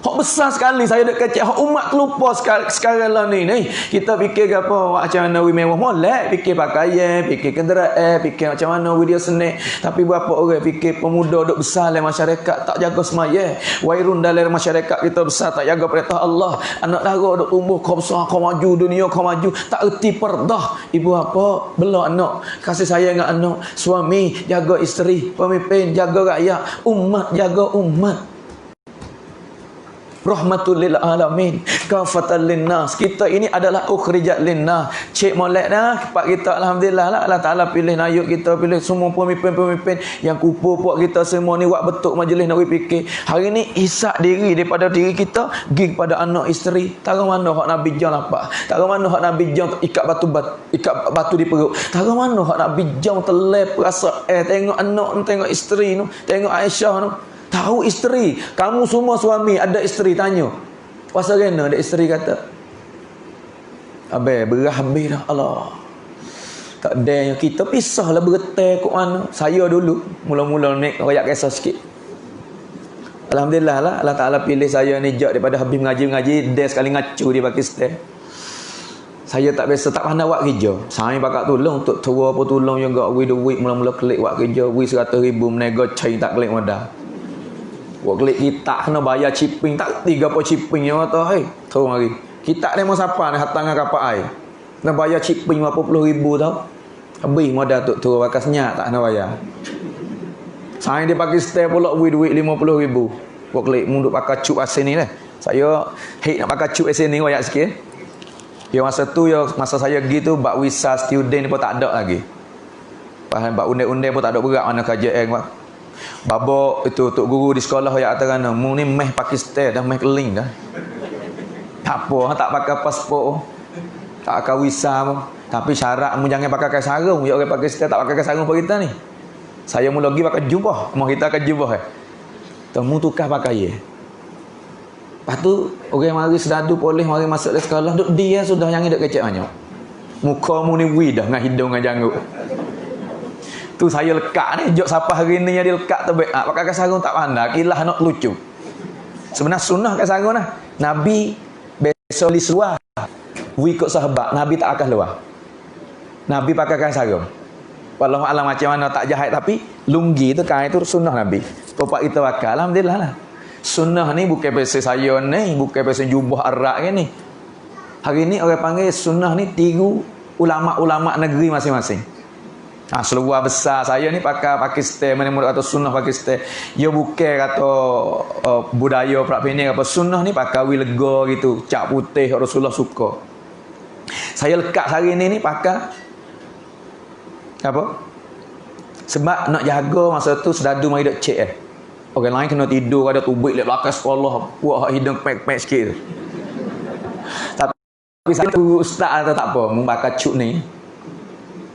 Hak besar sekali saya dak kecek hak umat terlupa sekarang lah ni. Kita fikir apa macam mana we mewah molek, fikir pakaian, fikir kenderaan, fikir macam mana we dia senek. Tapi berapa orang fikir pemuda duk besar dalam masyarakat tak jaga semaya. Wairun dalam masyarakat kita besar tak jaga perintah Allah. Anak dara duk tumbuh kau besar, kau maju dunia, kau maju tak erti perdah. Ibu apa bela anak, kasih sayang dengan anak, suami jaga isteri, pemimpin jaga rakyat, umat jaga umat. rahmatul lil alamin, kafatan linnas. Kita ini adalah ukhrijat linnas. Cik molek dah pak kita, alhamdulillah lah Allah Taala pilih nayuk kita, pilih semua pemimpin-pemimpin yang kupu puak kita semua ni buat betul majlis nak fikir. Hari ni hisap diri daripada diri kita pergi kepada anak isteri. Tahu mana hak Nabi jam lapak. Tahu mana hak Nabi jam ikat batu di perut. Tahu mana hak Nabi jam telep rasa tengok anak, tengok isteri tu, tengok Aisyah tu. Tahu isteri, kamu semua suami ada isteri tanya. Pasal kena ada isteri kata, "Abang, berah habis dah Allah." Tak ada yang kita pisahlah bergetar kok mana. Saya dulu mula-mula naik royak kisah sikit. Alhamdulillah lah Allah Taala pilih saya ni jak daripada habis mengaji dia sekali ngacu di Pakistan. Saya tak biasa, tak pandai buat kerja. Saya bakal tolong untuk tua apa tolong juga duit mula-mula klik buat kerja. 100,000 menego cai tak klik modal. Buat klik kita kena bayar chipping tak 3 apa chipping yang kata, "Hei, tahu mari. Kita ni mau siapa ni hatang kapal ai. Kena bayar chipping 50,000 tau." Habis modal tok tu bakasnya tak kena bayar. Saya di Pakistan pula duit 50,000. Buat klik munduk pakai cup asin ni lah. Saya nak pakai cup asin ni royak sikit. Ya masa tu masa saya pergi tu bak visa student pun tak ada lagi. Bahan bak undai-undai pun tak ada berat mana KJN pak. Babo itu tok guru di sekolah yang kata kan, "Mu ni meh Pakistan dah meh keling dah." Tak apa, tak pakai pasport. Tak pakai visa pun. Tapi syarat mu jangan pakai kain sarung. Ya orang Pakistan tak pakai kain sarung apa kita ni. Saya mula pergi pakai jubah. Mau kita pakai jubah Temu tukar pakai ye. Lepas tu orang mari sedadu polis mari masuk ke sekolah duk dia sudah yang duk kecek banyak. Muka mu ni wih dah dengan hidung dengan janggut. Tu saya lekat ni jok siapa hari ni yang dia lekat terbaik pakai kain sarung tak pandai kilah nak lucu. Sebenarnya sunnah kain sarung lah. Nabi besok li seluar. Ikut sahabat Nabi tak akan luar. Nabi pakai kain sarung. Walau alam macam mana tak jahat tapi lunggi tu kain tu sunnah Nabi. Topak kita pakai alhamdulillah lah. Sunnah ni bukan pasal saya ni, bukan pasal jubah arak ni. Hari ni orang panggil sunnah ni tiru ulama-ulama negeri masing-masing. Seluar besar saya ni pakai Pakistan, mana-mana kata sunnah Pakistan. Ya bukan kata budaya Perak Pening apa sunnah ni pakai lega gitu, cap putih Rasulullah suka. Saya lekat hari ni pakai apa? Sebab nak jaga masa tu sedadu mari dak cek Orang lain kena tidur ada tubik lek belakang sekolah, puak hidung pek-pek sikit. Tapi saya tu ustaz atau tak apa, mu pakai cuk ni.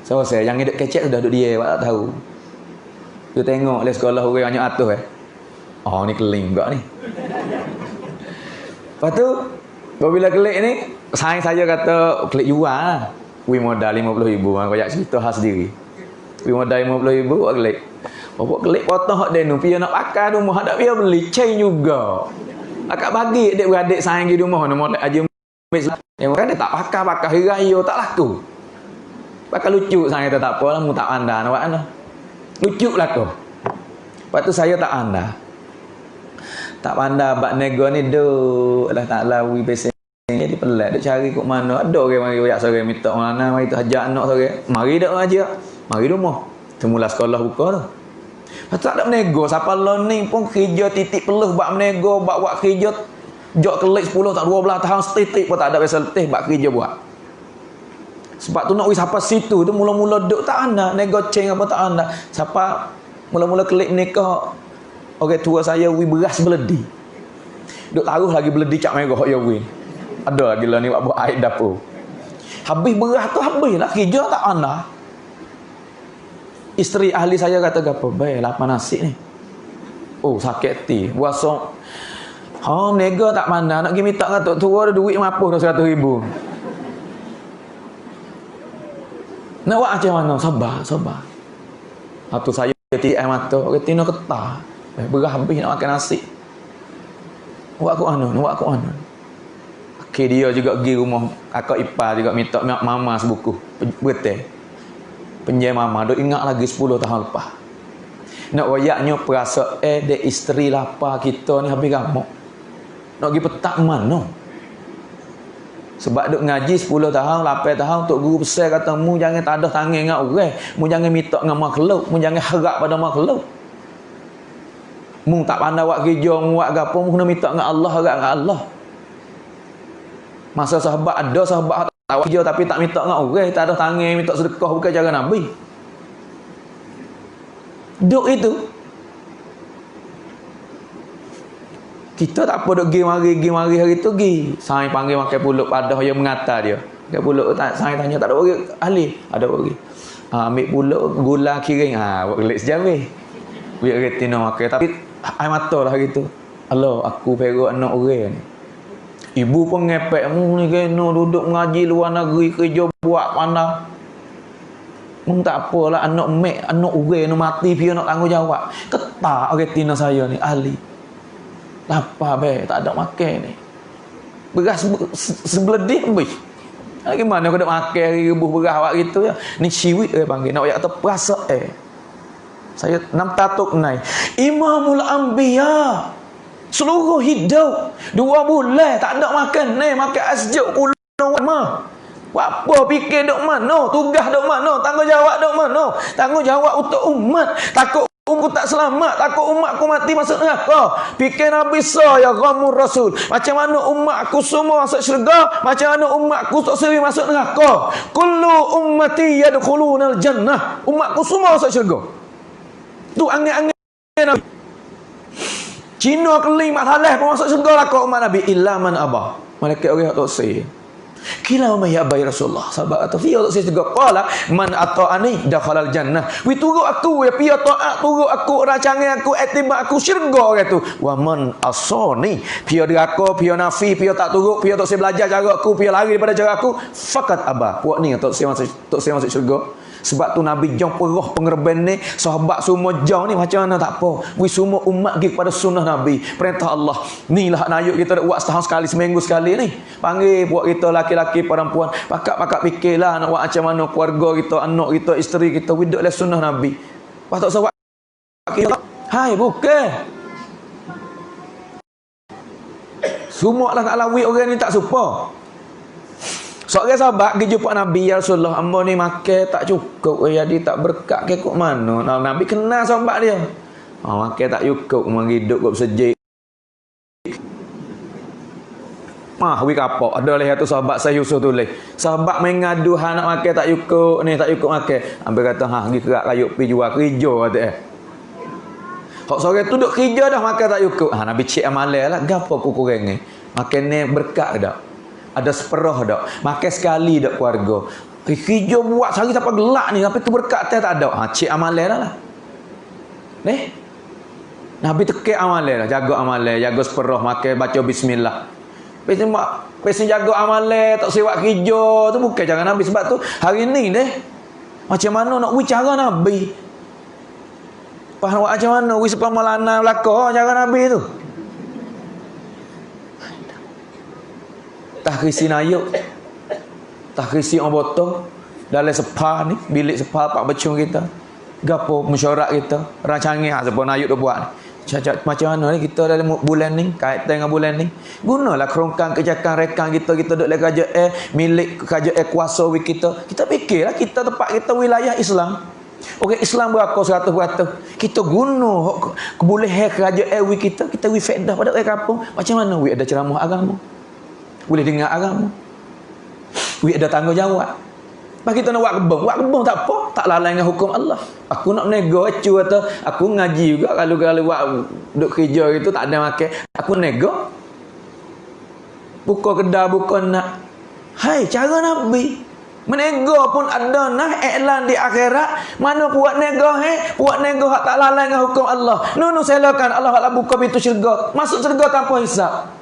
So saya yang hidup kecek sudah duduk dia, tak tahu. Tu tengok le sekolah orang banyak atus Oh ni keling juga ni. Lepas tu bila klik ni, saya kata klik jual lah. Wi modal 50,000, koyak cerita khas sendiri. Wi modal 50,000 buat klik. Bapak klik potong hak dia nu, dia nak pakai rumah tak dia beli chain juga. Akak bagi adik-beradik sayang di rumah nak molek aja yang kan dia tak pakai hari raya tak laku. Pakai lucu saya kata tak apa lah mu tak anda nak buat mana. Lucu lah tu. Lepas tu saya tak anda. Tak pandai bab nego ni do Allah Taala wi pesen jadi pelat dak cari kok mana. Ada orang mari royak sore minta mana mari tu hajak anak sore. Mari dak aja. Mari rumah. Semula sekolah buka tu. Lepas tak ada menego. Siapa learning pun kerja titik peluh buat menego, buat kerja jok kelik 10 tak 12 tahun setitik pun tak ada biasa letih buat kerja buat. Sebab tu nak wis siapa situ tu mula-mula duk tak anda nego ceng apa tak anda. Siapa mula-mula kelik nikah orang tua saya wi beras beledi. Duk taruh lagi beledi cak merah ya wi. Ada lagi lah ni buat air dapur. Habis beras tu habislah kerja tak anda. Isteri ahli saya kata gapo, "Baik lapar nasi ni." Oh, sakit hati. Puasa. Nega tak pandai nak pergi minta kat tok tua ada duit mapuh dah 100,000. Nak buat macam mana? Sabar. Atau saya tiap mata, retina ketah. Berah habis nak makan nasi. Buat aku anu. Okey dia juga pergi rumah kakak ipar juga minta mama sebuku betul. Penjai mama duk ingat lagi 10 tahun lepas. Nak wayaknya perasa dek isteri lapar kita ni habis gamuk. Nak pergi petak mana? Sebab duk ngaji 10 tahun, 8 tahun tok guru besar kata mu jangan tak ada tangan dengan orang, mu jangan minta dengan makhluk, mu jangan harap pada makhluk. Mung tak pandai buat kerja, mung buat gapo, mung kena minta dengan Allah, agak dengan Allah. Masa sahabat ada sahabat tak buat kerja tapi tak minta dengan orang, tak ada tangan minta sedekah, bukan cara Nabi. Duk itu. Kita tak apa duk gi mari hari tu gi. Saya panggil makan pulut padah yang mengata dia. Makan pulut tak saya tanya tak ada orang ahli, ada orang. Ambil pulut gula kiring, buat gelik sejabih. Biar retina makan tapi air mata lah gitu. Allah, aku perut anak orang ni. Ibu pun ngepek ni kena duduk mengaji luar negeri, kerja buat pandai. Tak apalah anak mek, anak orang nak mati dia nak tanggungjawab. Ketak retina saya ni ahli. Lapar tak ada makan ni. Beras sebeledih habis. Bagaimana kau nak makan rebuh beras awak gitu ya. Ni syiwit panggil. Nak kata perasa Saya 6 tatuk naik. Imamul Anbiya. Seluruh hidup 2 bulan tak ada makan ni, makan asjuk kulon mah. Apa fikir dok mana? Tugas dok mana? Tanggungjawab dok mana? Tanggungjawab untuk umat. Takut umat tak selamat, takut umat aku mati masuk neraka. Fikir Nabi ya ghamur Rasul. Macam mana umat aku semua masuk syurga, macam mana umat aku tak sendiri masuk neraka. Kullu ummati yadkhulunal jannah. Umatku semua masuk syurga. Tu angin-angin Nabi. Cina keling masalah pun masuk syurga lah kau umat Nabi illa man abah. Malaikat orang tak say. Kila ma ya bai Rasulullah sahabat atau fiya tak saya juga qala man ata'ani dakhalal jannah. Wi turut aku ya piya taat turut aku rancangan aku iktibar aku syurga kata. Wa man asani piya deraka piya nafi piya tak turut piya tak saya belajar cara aku piya lari daripada cara aku fakat abah. Puak ni tak saya masuk syurga. Sebab tu Nabi jong perah pengerben ni, sahabat semua jong ni macam mana tak apa. We semua umat pergi kepada sunnah Nabi, perintah Allah. Inilah nayuk kita buat setahun sekali, seminggu sekali ni. Panggil buat kita laki-laki perempuan, pakak-pakak fikirlah nak buat macam mana keluarga kita, anak kita, isteri kita, we duduklah sunnah Nabi. Patut sahabat kita. Hai, bukan. Semua lah tak lawi orang ni tak suka. Seorang sahabat pergi jumpa Nabi, ya Rasulullah, hamba ni makan tak cukup, jadi tak berkat ke kok mana. Nabi kenal sahabat dia. Makan tak cukup, menghidup kok sejik. Wi kapok. Ada leh satu sahabat saya Yusuf tulis. Sahabat mengadu nak makan tak cukup ni, tak cukup makan. Ambil kata, pergi kerak kayuk pi jual kerja kata. Hak seorang tu duk kerja dah makan tak cukup. Nabi cek amalan lah, gapo ku kurang ni. Makan ni berkat dak. Ada separuh dak. Makan sekali dak keluarga. Kerja buat sehari sampai gelak ni tapi keberkatan tak ada. Cek amalan lah. Ni. Nabi tekek amalan lah, jaga amalan, jaga separuh makan baca bismillah. Pesen jaga amalan, tak sewak kerja tu bukan cara Nabi. Sebab tu hari ni deh macam mana nak bicara Nabi. Faham macam mana wis pamalana belaka cara Nabi tu. Tak kisi nayuk, tak kisi orang botol dalam sepa ni, bilik sepa pak becung kita, gapo mesyuarat kita, rancangan siapa nayuk tu buat. Macam mana ni kita dalam bulan ni, kaitan dengan bulan ni, gunalah kerongkang kejakan rekan kita duduk dalam kerajaan milik kerajaan kuasa kita. Kita fikirlah kita tempat kita wilayah Islam. Orang Islam berapa 100%. Kita guna kebolehan kerajaan kita wi faedah pada orang kampung. Macam mana wi ada ceramah agama? Boleh dengar agama. We ada tanggungjawab. Pas kita nak buat kebun tak apa, tak lalai dengan hukum Allah. Aku nak nego acu atau aku ngaji juga kalau buat duk kerja itu tak ada makan, aku nego. Buka kedai bukan nak. Hai, cara Nabi. Menego pun ada nah iklan di akhirat. Mana buat nego buat nego hak tak lalai dengan hukum Allah. Nunu selakan Allah hak buka pintu syurga. Masuk syurga tanpa hisab.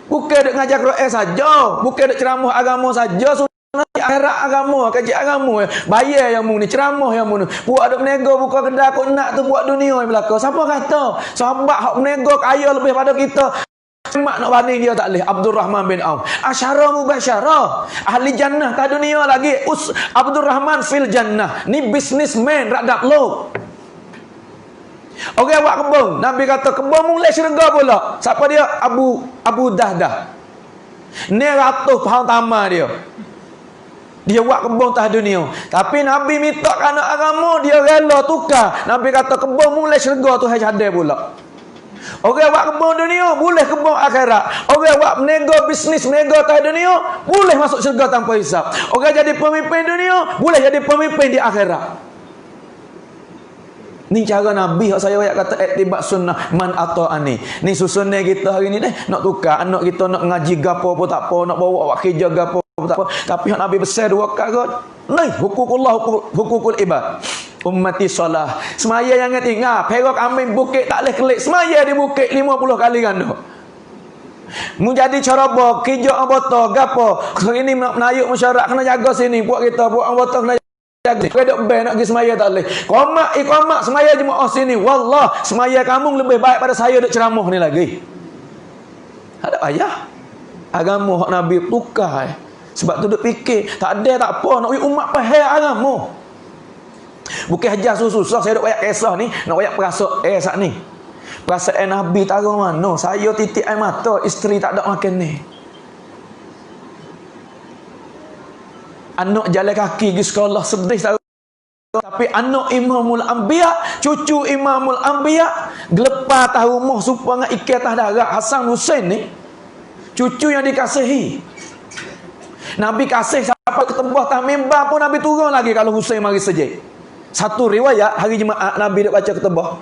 Bukan duk ngajar Quran saja, bukan duk ceramah agama saja, sunnah akhirat agama, kaji agama. Bayar yang mu ni, ceramah yang mu ni. Buat duk menego buka kedai aku nak tu buat dunia yang belaka. Siapa kata? Sahabat hak menego kaya lebih pada kita. Mak nak banding dia tak boleh. Abdul Rahman bin Auf. Asyara mubasyarah. Ahli jannah tak dunia lagi. Abdul Rahman fil jannah. Ni businessman radap low. Orang buat kebun, Nabi kata kebun mulai syurga pula. Siapa dia? Abu Dahdah. Ni 100 pound tamar dia. Dia buat kebun tah dunia. Tapi Nabi minta anak agama, dia rela tukar. Nabi kata kebun mulai syurga tu hai cadai pula. Orang buat kebun dunia, boleh kebun akhirat. Orang buat menega bisnis, menega tah dunia, boleh masuk syurga tanpa hisap. Orang jadi pemimpin dunia, boleh jadi pemimpin di akhirat. Ni cara Nabi yang saya kata ittiba sunnah man ata'ani. Ni susunnya kita hari ni nak tukar anak kita nak ngaji gapo pun tak apa, nak bawa awak kerja gapo pun tak apa. Tapi Nabi besar dua perkara. Ni hukukullah, hukukul ibad. Ummati solah. Semaya yang tinggal, perak amin bukit tak boleh kelik. Semaya di bukit 50 kali ganda. Mu jadi cara apa? Kerja anggota gapo. Hari ni nak menayuk masyarakat kena jaga sini. Buat kita buat anggota kena kau dok nak pergi semaya tak boleh. Iqamat semaya jemaah sini. Wallah, semaya kamu lebih baik pada saya dok ceramah ni lagi. Ada ayah. Agama hak Nabi tukar. Sebab tu dok fikir, tak ada tak apa nak umat faham agama. Bukan hajar susah saya dok ayat kisah ni, nak ayat perasaan saat ni. Perasaan Nabi taruh mana? Saya titik air mata, isteri tak ada makan ni. Anak jalan kaki pergi sekolah sedih tahu. Tapi anak Imamul Anbiya, cucu Imamul Anbiya, gelepar tahu rumah supaya dengan ikatan darah Hasan Husain ni. Cucu yang dikasihi. Nabi kasih siapa ketembah tah mimbar pun Nabi turun lagi kalau Husain mari sejid. Satu riwayat hari Jumaat Nabi dak baca ketembah.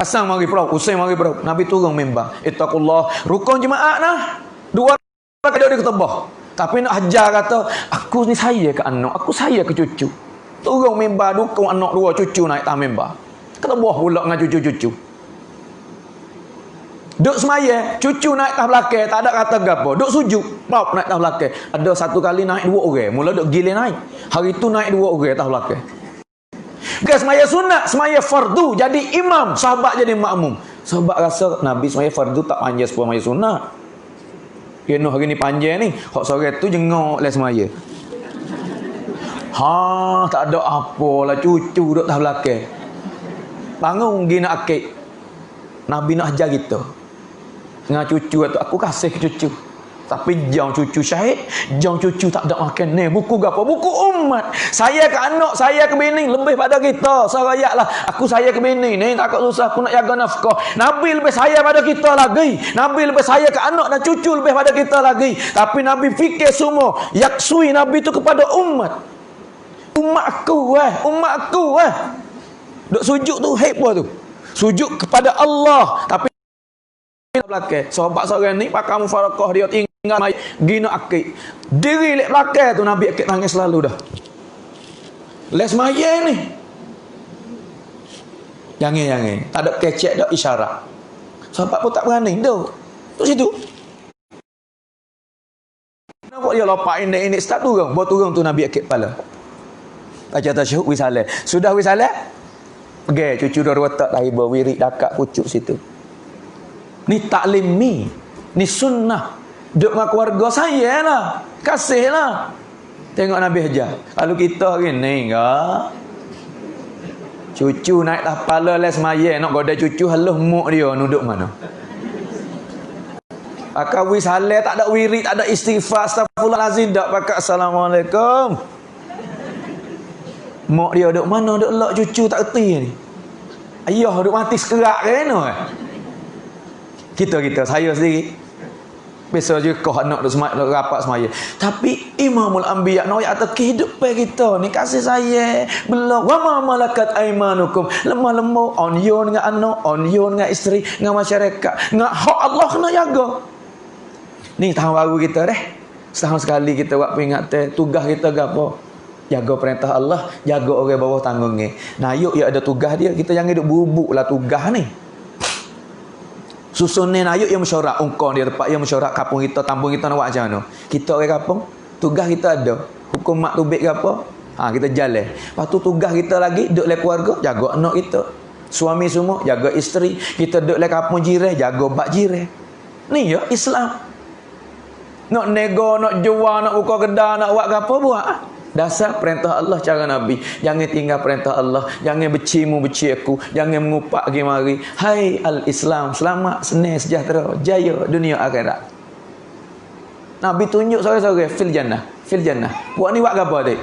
Hasan mari perau, Husain mari perau. Nabi turun mimbar. Ittaqullah, rukun Jumaat nah. Dua rakaat dia ketembah. Tapi nak hajar kata, aku ni saya ke anak, aku saya ke cucu. Turun mimbar dukung anak dua cucu naik atas mimbar. Ketembah pula dengan cucu-cucu. Duk semaya, cucu naik atas belakang, tak ada kata gapo. Duk sujud, pop naik atas belakang. Ada satu kali naik dua orang, mula duk gila naik. Hari tu naik dua orang atas belakang. Bukan semaya sunat, semaya fardu jadi imam, sahabat jadi makmum. Sahabat rasa Nabi semaya fardu tak panjang sepuluh semaya sunat. Kena hari ni panjang ni, hak sore tu jengok lah semaya. Ha, tak ada apalah cucu duk atas belakang. Bangun pergi nak akik. Nabi nak ajar kita. Dengan cucu tu aku kasih ke cucu. Tapi jauh cucu syahid, jauh cucu tak ada makan ni. Buku apa? Buku umat. Saya ke anak, saya ke bini lebih pada kita. Sarayatlah. Aku saya ke bini ni takut susah aku nak jaga nafkah. Nabi lebih saya pada kita lagi. Nabi lebih saya ke anak dan cucu lebih pada kita lagi. Tapi Nabi fikir semua yaksui Nabi tu kepada umat. Umat aku umat aku duk sujud tu hebat tu. Sujud kepada Allah tapi belakang. Sahabat seorang ni pakai mufarakah dia tinggal mai gina akik. Diri lek belakang tu Nabi akik tangis selalu dah. Les maya ni. Jangan. Tak ada kecek dak isyarat. Sahabat pun tak berani dah. Tu situ. Nampak dia lopak ini start turun. Bawa turun tu Nabi akik kepala. Baca tasyahud wisalah. Sudah wisalah? Pergi cucu dua tak lahir berwirid dekat pucuk situ. Ni taklim ni sunnah. Duduk dengan keluarga saya lah, kasih lah. Tengok Nabi ajar. Kalau kita hari ni enggak, cucu naik atas kepala les maya nak goda cucu haluh muk dia duduk mana. Pakai wisalah tak ada wirid, tak ada istighfar, astagfirullahalazim, tak pakai assalamualaikum. Mak dia duduk mana, duduk lak cucu tak erti ni. Ayah duduk mati sekerak ke mana? Kita saya sendiri biasa je kau anak duk semak rapat semaya. Tapi Imamul Anbiya nak ayat kehidupan kita ni kasih saya belum wa ma malakat aimanukum, lemah lembut onyon dengan anak, onyon dengan isteri, dengan masyarakat, dengan hak Allah kena jaga. Ni tahun baru kita dah. Setahun sekali kita buat peringatan, tugas kita gapo? Jaga perintah Allah, jaga orang bawah tanggungnya. Nah, yuk ya ada tugas dia, kita jangan duk bubuklah tugas ni. Susunin ayuk yang mesyuarat, ungkau dia tempat yang mesyuarat kampung kita, tambung kita nak buat macam mana. Kita orang kampung, tugas kita ada. Hukum mak tubik ke apa? Ha, kita jalan. Lepas tu tugas kita lagi, duduk le keluarga, jaga anak kita. Suami semua, jaga isteri. Kita duduk le kampung jiran, jaga bak jiran. Ni ya Islam. Nak nego, nak jual, nak buka kedai, nak buat apa buat. Dasar perintah Allah cara Nabi. Jangan tinggal perintah Allah. Jangan bercimu beci aku. Jangan mengupak pergi mari. Hai al-Islam. Selamat, senang, sejahtera, jaya dunia akhirat. Nabi tunjuk sore-sore fil jannah, fil jannah. Buat ni buat apa dik?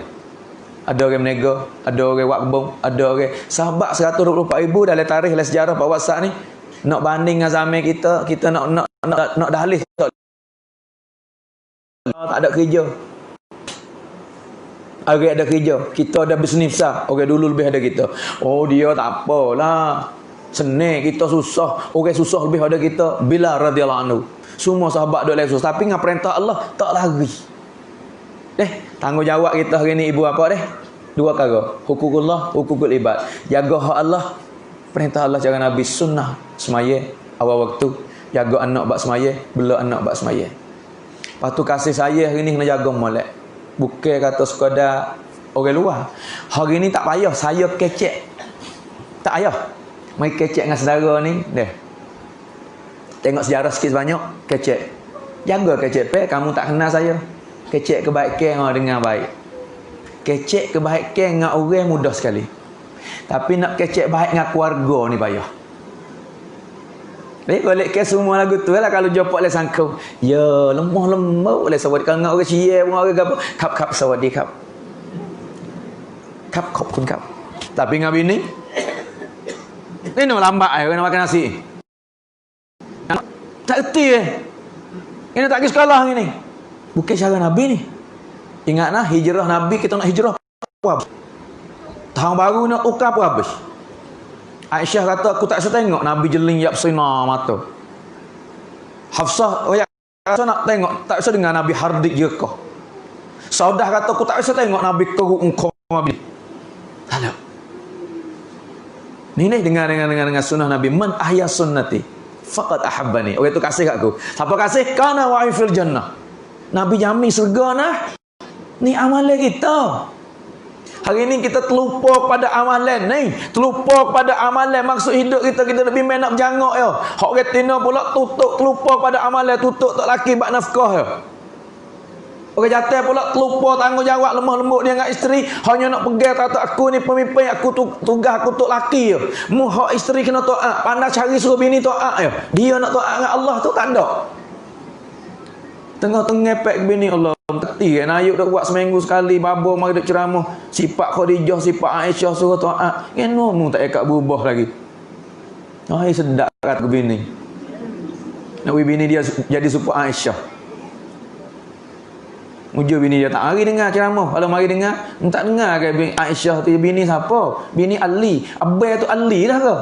Ada orang menega, ada orang buat kebun, ada orang sahabat 124,000 dalam tarikh dalam sejarah Pak WhatsApp ni. Nak banding dengan zaman kita nak dalih tak ada kerja. Orang ada kerja, kita ada bisnes besar. Orang dulu lebih ada kita. Oh dia tak apalah. Senang kita susah, orang susah lebih ada kita. Bilal radhiyallahu anhu. Semua sahabat duk lesus tapi dengan perintah Allah tak lari. Tanggungjawab kita hari ni ibu apa deh? Dua perkara. Hukukullah, hukukul ibad. Jaga hak Allah, perintah Allah cara Nabi sunnah semaya awal waktu. Jaga anak bak semaya, bela anak bak semaya. Lepas tu kasih saya hari ni kena jaga molek. Bukan kata sekadar orang luar. Hari ni tak payah saya kecek. Tak payah. Mai kecek dengan saudara ni, tengok sejarah sikit banyak, kecek. Jaga kecek pe, kamu tak kenal saya. Kecek kebaikan dengan baik. Kecek kebaikan dengan orang mudah sekali. Tapi nak kecek baik dengan keluarga ni payah. Jadi balik ke semua lagu tu lah kalau jumpa oleh sangkau. Ya, lemah-lemah oleh sawadi. Kalau nak orang cia pun orang apa? Kap sawadi kap. Kap pun kap. Tapi dengan bini ni nak lambat ai kena makan nasi. Tak erti Ini tak pergi sekolah ni. Bukan cara Nabi ni. Ingatlah hijrah Nabi, kita nak hijrah apa? Tahun baru nak tukar apa habis? Aisyah kata aku tak bisa tengok Nabi jeling yap sinar mata. Hafsah nak tengok, tak bisa dengar Nabi hardik je kau. Saudah kata aku tak bisa tengok Nabi keruk engkau Nabi. Salah. Ni dengar sunnah Nabi, man ahya sunnati faqad ahabbani. Orang tu kasih kat aku. Siapa kasih? Kana wa fil jannah. Nabi jamin surga nah. Ni amalan kita. Hari ni kita terlupa pada amalan ni. Terlupa pada amalan. Maksud hidup kita lebih main nak berjangak ya. Hak retina pula tutup terlupa pada amalan. Tutup tak laki bak nafkah ya. Orang jatuh pula terlupa tanggungjawab lemah lembut dia dengan isteri. Hanya nak pegang kata aku ni pemimpin, aku tugas aku tok laki ya. Mu hak isteri kena taat. Pandai cari suruh bini taat ya. Dia nak taat dengan Allah tu tak ada. Tengah-tengah pek bini Allah. Berarti kan ayuk dah buat seminggu sekali babo mari dak ceramah. Sifat Khadijah, sifat Aisyah suruh taat. Keno mu tak ikat berubah lagi. Ai sedap kat bini. Nak bini dia jadi super Aisyah. Muja bini dia tak mari dengar ceramah. Kalau mari dengar, tak dengar ke Aisyah tu bini siapa? Bini Ali. Abai tu Ali dah ke?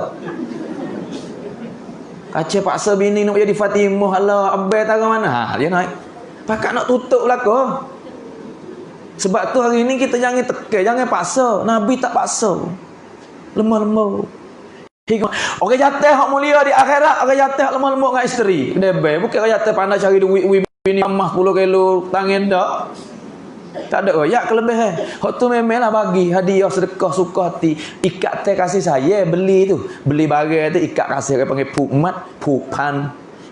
Kaca paksa bini nak jadi Fatimah. Allah, abai tahu mana? Dia naik. Pakak nak tutup lah ke? Sebab tu hari ni kita jangan tekan, jangan paksa. Nabi tak paksa. Lemah-lemah. Orang jatuh hak mulia di akhirat, orang jatuh lemah-lemah dengan isteri. Debel. Bukan orang jatuh pandai cari duit bini emas 10 kilo tangan dak. Tak ada royak kelebihan. Hak tu memanglah bagi hadiah sedekah suka hati. Ikat teh kasih saya beli tu. Beli barang tu ikat kasih orang panggil pukmat, pupan.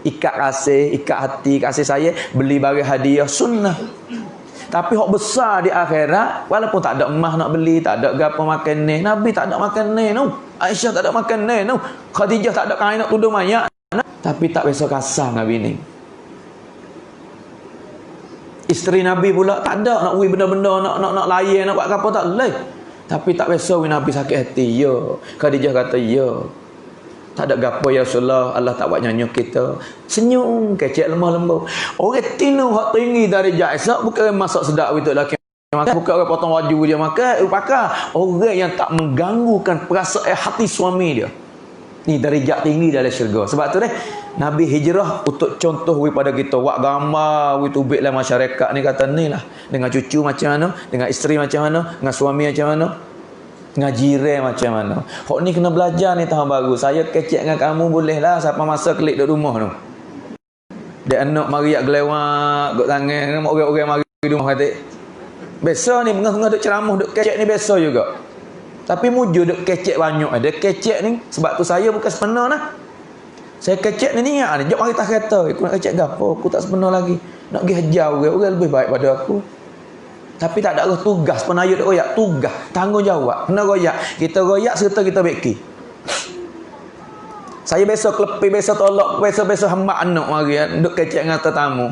Ikat kasih, ikat hati kasih saya, beli barang hadiah sunnah. Tapi hak besar di akhirat, walaupun tak ada emas nak beli, tak ada gapo makan ni. Nabi tak ada makan ni no. Aisyah tak ada makan ni no. Khadijah tak ada kain nak tudung mayat. Tapi tak biasa kasar Nabi ni. Isteri Nabi pula tak ada nak benda-benda nak layan nak buat apa tak boleh. Tapi tak biasa Nabi sakit hati. Ya. Khadijah kata ya. Tak ada gapo ya Rasulullah, Allah tak buat nyanyi kita. Senyum kecek lemah lembut. Orang tino hak tinggi dari jaisak bukan masak sedap itu laki. Bukan orang potong baju dia makan, pakai. Orang yang tak mengganggukan perasaan hati suami dia. Ni darjat tinggi dalam syurga. Sebab tu Nabi hijrah untuk contoh pada kita. Wak gambar, we tubiklah masyarakat ni kata ni lah. Dengan cucu macam mana, dengan isteri macam mana, dengan suami macam mana. Ngajiran macam mana. Hok ni kena belajar ni tahun baru. Saya kecek dengan kamu boleh lah siapa masa klik duduk rumah tu. Dia anak mari yak gelewak, gok tangan, orang-orang mari rumah kata. Biasa ni tengah-tengah duk ceramah duk kecek ni biasa juga. Tapi muju duk kecek banyak. Ada kecek ni sebab tu saya bukan sepenuh nah. Saya kecek ni niat ni. Jom mari tak kata, aku nak kecek gapo? Aku tak sepenuh lagi. Nak pergi hajar orang lebih baik pada aku. Tapi tak ada tugas penayut royak, tugas tanggungjawab kena royak, kita royak serta kita beki. Saya besok kelepi, besok tolak, besok hamba anak mari duk kecek dengan tetamu.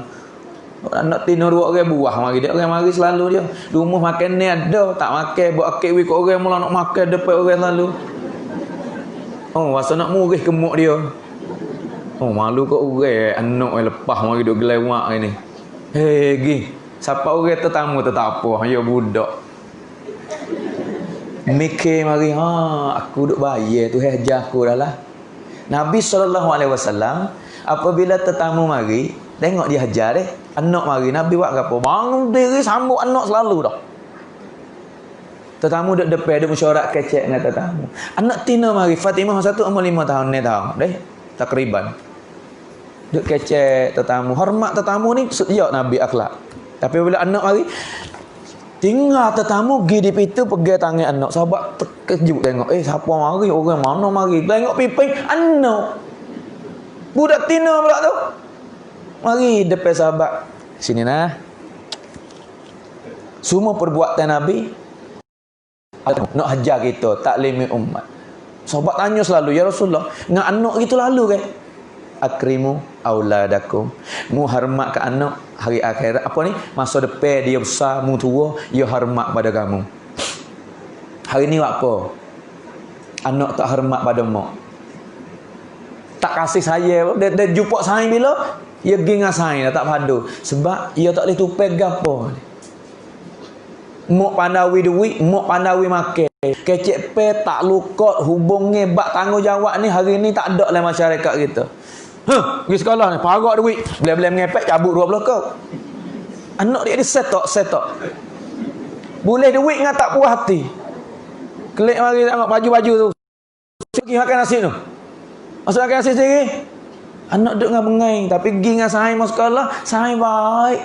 Nak tino dua orang buah mari dia orang mari selalu dia. Rumah makan ni ada, tak makan buat akik wi kok orang mula nak makan depan orang selalu. Oh, masa nak murih kemuk dia. Oh, malu kok orang anak lepas mari duk gelewak ni. Hei, gi. Siapa orang tetamu tetap apa, ya budak. Mikir mari, aku duk bayar tu hajar aku dah lah. Nabi SAW apabila tetamu mari, tengok dia hajar anak mari, Nabi buat apa? Bangun diri sambut anak selalu dah. Tetamu duduk depan, dia mesyuarat kecek dengan tetamu. Anak tina mari, Fatimah satu umur 5 tahun ni tahu. Takriban. Duduk kecek tetamu. Hormat tetamu ni setia Nabi akhlak. Tapi bila anak mari, tinggal tetamu pergi di pintu pegang tangan anak. Sahabat terkejut tengok. Siapa mari? Orang mana mari? Tengok piping anak. Budak tina pula tu. Mari depan sahabat. Sini nah. Semua perbuatan Nabi nak hajar kita, taklim umat. Sahabat tanya selalu, ya Rasulullah, dengan anak gitu lalu kan? Akrimu auladakum. Mu hormat ke anak hari akhirat. Apa ni? Masa depan dia besar, mu tua, dia hormat pada kamu. Hari ni buat apa? Anak tak hormat pada mak. Tak kasih saya. Dia jumpa saya bila? Ia pergi dengan saya, tak padu. Sebab ia tak boleh tupai gapo. Mok pandawi duit, mok pandawi makan. Kecek pe tak lukot hubungnya bak tanggungjawab ni hari ni tak ada dalam masyarakat kita. Pergi sekolah ni, parok duit. Bila-bila mengepek cabut 20 kau. Anak dia setok. Boleh duit dengan tak puas hati. Kelik mari tengok baju-baju tu. Pergi makan nasi tu. Masuk makan nasi sendiri. Anak duduk dengan bengai, tapi pergi dengan saya masuk sekolah, saya baik.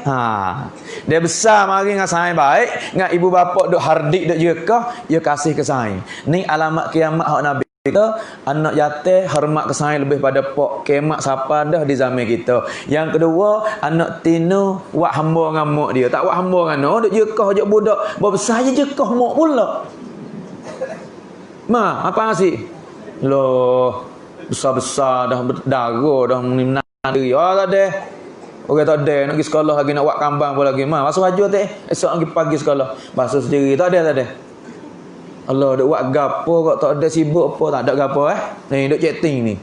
Dia besar mari dengan saya baik, dengan ibu bapa duk hardik duk jekah, dia kasih ke saya. Ni alamat kiamat hak Nabi kita. Anak yatim hormat ke saya lebih pada pak. Kiamat siapa dah di zaman kita. Yang kedua, anak tino buat hamba dengan mak dia. Tak buat hamba dengan anak, duk jekah je budak. Besar je jekah mak pula. Apa nasi? Loh, besar-besar dah berdarah dah menimna diri. Tak ada. Orang tak ada nak pergi sekolah lagi nak buat kambang pun lagi. Basuh baju tak? Esok lagi pagi sekolah. Basuh sendiri. Tak ada. Allah duk buat gapo kok tak ada sibuk apa? Tak ada gapo Ni duk chatting ni.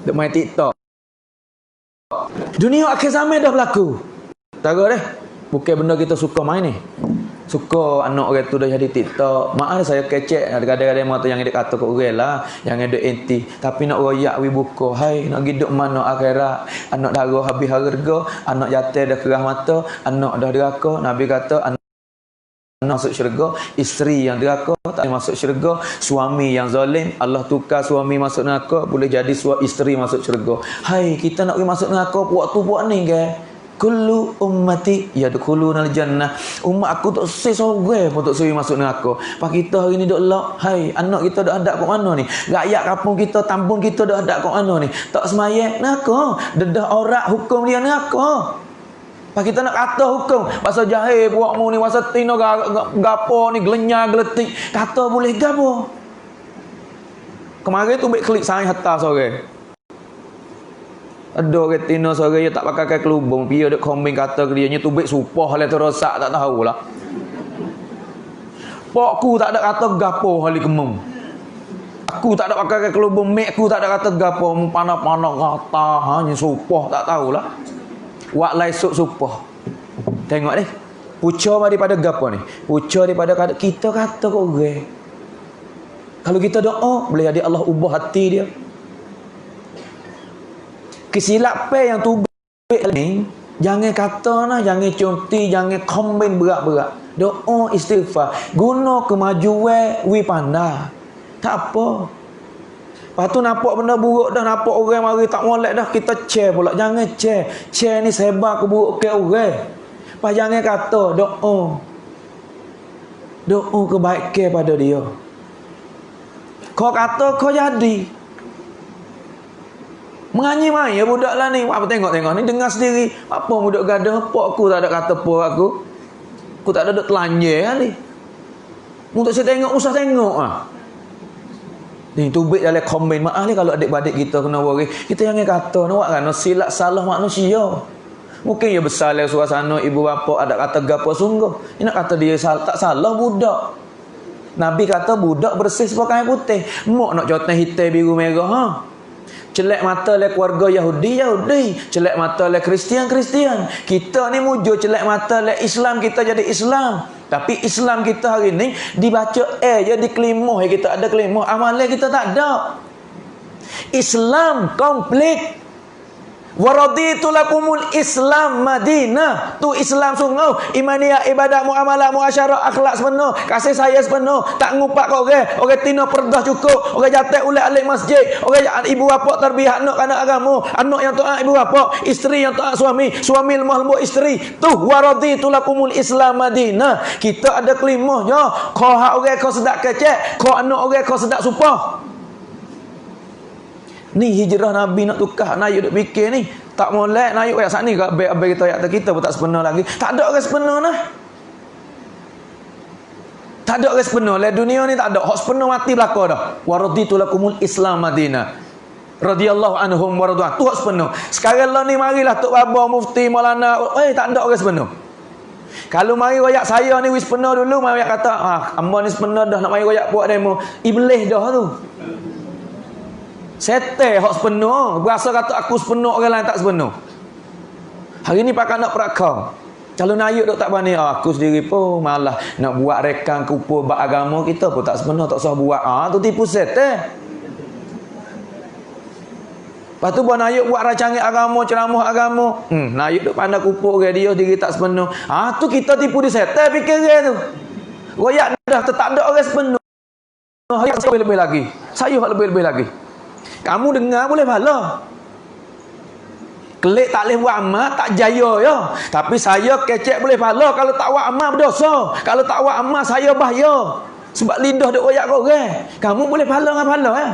Duk main TikTok. Dunia akhir zaman dah berlaku. Tahu deh. Bukan benda kita suka main ni. Suka anak orang tu dah jadi TikTok. Maaf saya kecek. Kadang-kadang mata yang dia kata kok orang lah. Yang ada anti. Tapi nak royak we buka. Hai, nak hidup mana akhirat. Anak darah habis harga. Anak jatuh dah kerah mata. Anak dah deraka. Nabi kata anak masuk syurga. Isteri yang deraka tak masuk syurga. Suami yang zalim. Allah tukar suami masuk neraka. Boleh jadi isteri masuk syurga. Hai, kita nak pergi masuk neraka. Puak ni ke? Kullu ummati yadkhulunal jannah. Umat aku tak sesorang pun tak suruh masuk neraka. Pak kita hari ni duk lock. Hai, anak kita dak hadap kat mana ni? Rakyat kampung kita, tampung kita dak hadap kat mana ni? Tak semayang neraka. Dedah aurat hukum dia neraka. Pak kita nak kata hukum pasal jahil puakmu ni, pasal tino gapo ni gelenyar geletik. Kata boleh gapo? Kemarin tu ambil klik saya hatta sore. Ada orang tino sore dia tak pakai kelubung, dia duk komen kata ke dia nya tubik supah hal terosak tak tahulah. Pokku tak ada kata gapo hal kemung. Aku tak ada pakai kelubung, mek aku tak ada kata gapo, panah-panah kata hanya supah tak tahulah. Wak laisuk supah. Tengok deh. Puca daripada gapo ni? Puca daripada kita kata kok orang. Kalau kita doa, boleh jadi Allah ubah hati dia. Kesilapan yang tubik ni, jangan kata nah, jangan conti, jangan komen berat-berat. Doa istighfar, guna kemajuan wi pandai. Tak apa. Lepas tu nampak benda buruk dah, nampak orang mari tak molek dah, kita share pula. Jangan share. Share ni sebar keburukan orang. Lepas jangan kata doa. Doa kebaikan pada dia. Kau kata kau jadi. Menganyi mai ya budak lah ni. Apa tengok-tengok ni dengar sendiri. Apa budak gadah pok aku tak ada kata pok aku. Aku tak ada duk telanjang kali. Untuk saya tengok usah tengok Ni tubik dalam komen. Maaf ni kalau adik-adik kita kena worry. Kita jangan kata nak kan silap salah manusia. Mungkin ya besar lah suasana ibu bapa ada kata gapo sungguh. Ini nak kata dia tak salah budak. Nabi kata budak bersih sepakai putih. Mok nak jotan hitam biru merah ha. Celak mata le keluarga Yahudi. Celak mata le Kristian. Kita ni mujur celak mata le Islam, kita jadi Islam. Tapi Islam kita hari ni dibaca je di kelimah kita ada kelimah, amalan kita tak ada. Islam komplit. Waraditu lakumul Islam Madinah. Tu Islam sungguh. Imaniyah, ibadah, muamalah, muasyarah, akhlak sepenuh. Kasih saya sepenuh. Tak ngupak kau orang. Orang tina perdah cukup. Orang jatuh ulat alik masjid. Orang ibu bapa terbiak anak anak agama. Anak yang taat ibu bapa. Isteri yang taat suami. Suami lemah lembut isteri. Tu waraditu lakumul Islam Madinah. Kita ada kelimahnya. Kau hak orang kau sedak kecek. Kau anak orang kau sedak supah. Ni hijrah Nabi nak tukar Nayuk duk fikir ni. Tak molek Nayuk kayak sat ni abai kita ayat kita pun tak sepenuh lagi. Tak ada orang sepenuh nah. Tak ada orang sepenuh. Le dunia ni tak ada. Hak sepenuh mati belaka dah. Waraditu lakumul Islam Madinah. Radhiyallahu anhum wa radwan. Tu hak sepenuh. Sekarang lah ni marilah Tok Baba Mufti Maulana. Tak ada orang sepenuh. Kalau mari royak saya ni wis sepenuh dulu, mari royak kata, hamba ni sepenuh dah nak mari royak buat demo. Iblis dah tu. Setel hak sepenuh. Berasa kata aku sepenuh, orang lain tak sepenuh. Hari ni pakai nak perakau. Kalau Nayuk duk tak berani, aku sendiri pun malah nak buat rekan kumpul bab agama kita pun tak sepenuh, tak usah buat. Tu tipu setel. Lepas tu buat Nayuk buat rancangan agama, ceramah agama. Nayuk duk pandai kumpul radio diri tak sepenuh. Tu kita tipu di setel fikir dia tu. Royak dah tak ada orang sepenuh. Saya lebih-lebih lagi. Saya lebih-lebih lagi. Kamu dengar boleh pahala. Kelik tak boleh buat amal, tak jaya ya. Tapi saya kecek boleh pahala. Kalau tak buat amal berdosa. Kalau tak buat amal saya bahaya. Sebab lidah duk royak kau orang. Kamu boleh pahala dengan pahala ya.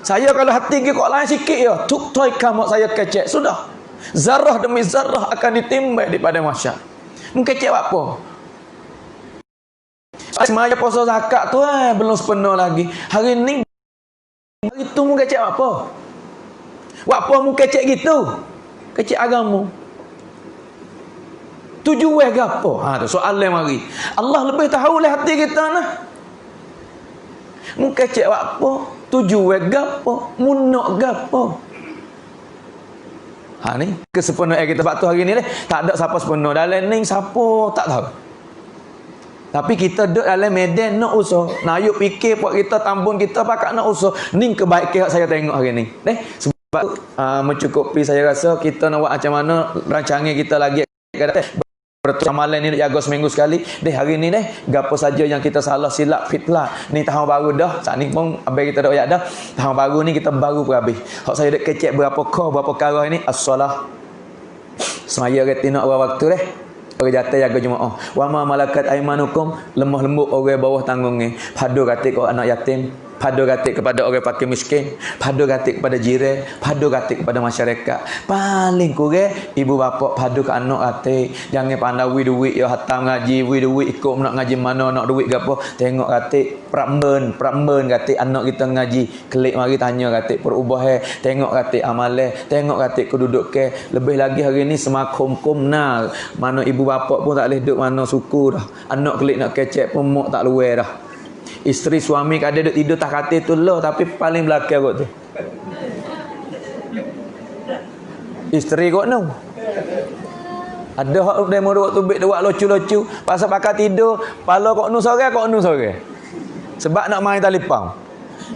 Saya kalau hati pergi kau lain sikit ya. Tuk toy kamu saya kecek. Sudah. Zarah demi zarah akan ditimbang daripada masyarakat. Mungkin kecek apa? Semaya puasa zakat tu belum sepenuh lagi. Hari ni itu mu kecek apa? Apa mu kecek gitu? Kecek agama. Tujuan gapo? Tu soalan mari. Allah lebih tahu lah hati kita nah. Mu kecek apa? Tujuan gapo? Mu nak gapo? Ni kesepenuhan kita waktu hari ni tak ada siapa sepenuh. Dalam ni siapa tak tahu. Tapi kita duduk dalam medan nak usaha. Nayuk fikir buat kita tambun kita pakat nak usaha. Ni kebaikan saya tengok hari ni. Sebab mencukupi saya rasa kita nak buat macam mana rancangan kita lagi amalan ni nak jaga seminggu sekali. Hari ni gapo saja yang kita salah silap fitlah. Ni tahun baru dah. Saat ni pun abai kita dah ayat dah. Tahun baru ni kita baru berhabis. Hak saya dak kecek berapa karah ni as-solah. Semaya retina waktu orang jatuh jaga jemaah. Wa ma malakat aimanukum, lemah lembut orang bawah tanggungnya. Padu katik kau anak yatim, padu katik kepada orang fakir miskin, padu katik kepada jiran, padu katik kepada masyarakat. Paling kurang ibu bapa padu ke anak katik. Jangan pandai duit ya hatam ngaji, duit ikut nak ngaji mana, nak duit gapo. Tengok katik pramben katik anak kita ngaji. Klik mari tanya katik perubah tengok katik amalan, tengok katik keduduk ke. Lebih lagi hari ni semakum kumna. Mana ibu bapa pun tak boleh duduk mana suku dah. Anak klik nak kecek pun mak tak luar dah. Isteri suami kadang duduk tidur tak katil tu lah, tapi paling belakang kot tu. Isteri kot no. Ada hak demo waktu bek dewak lucu-lucu, pasal pakai tidur, pala kok nu sore. Sebab nak main talipang.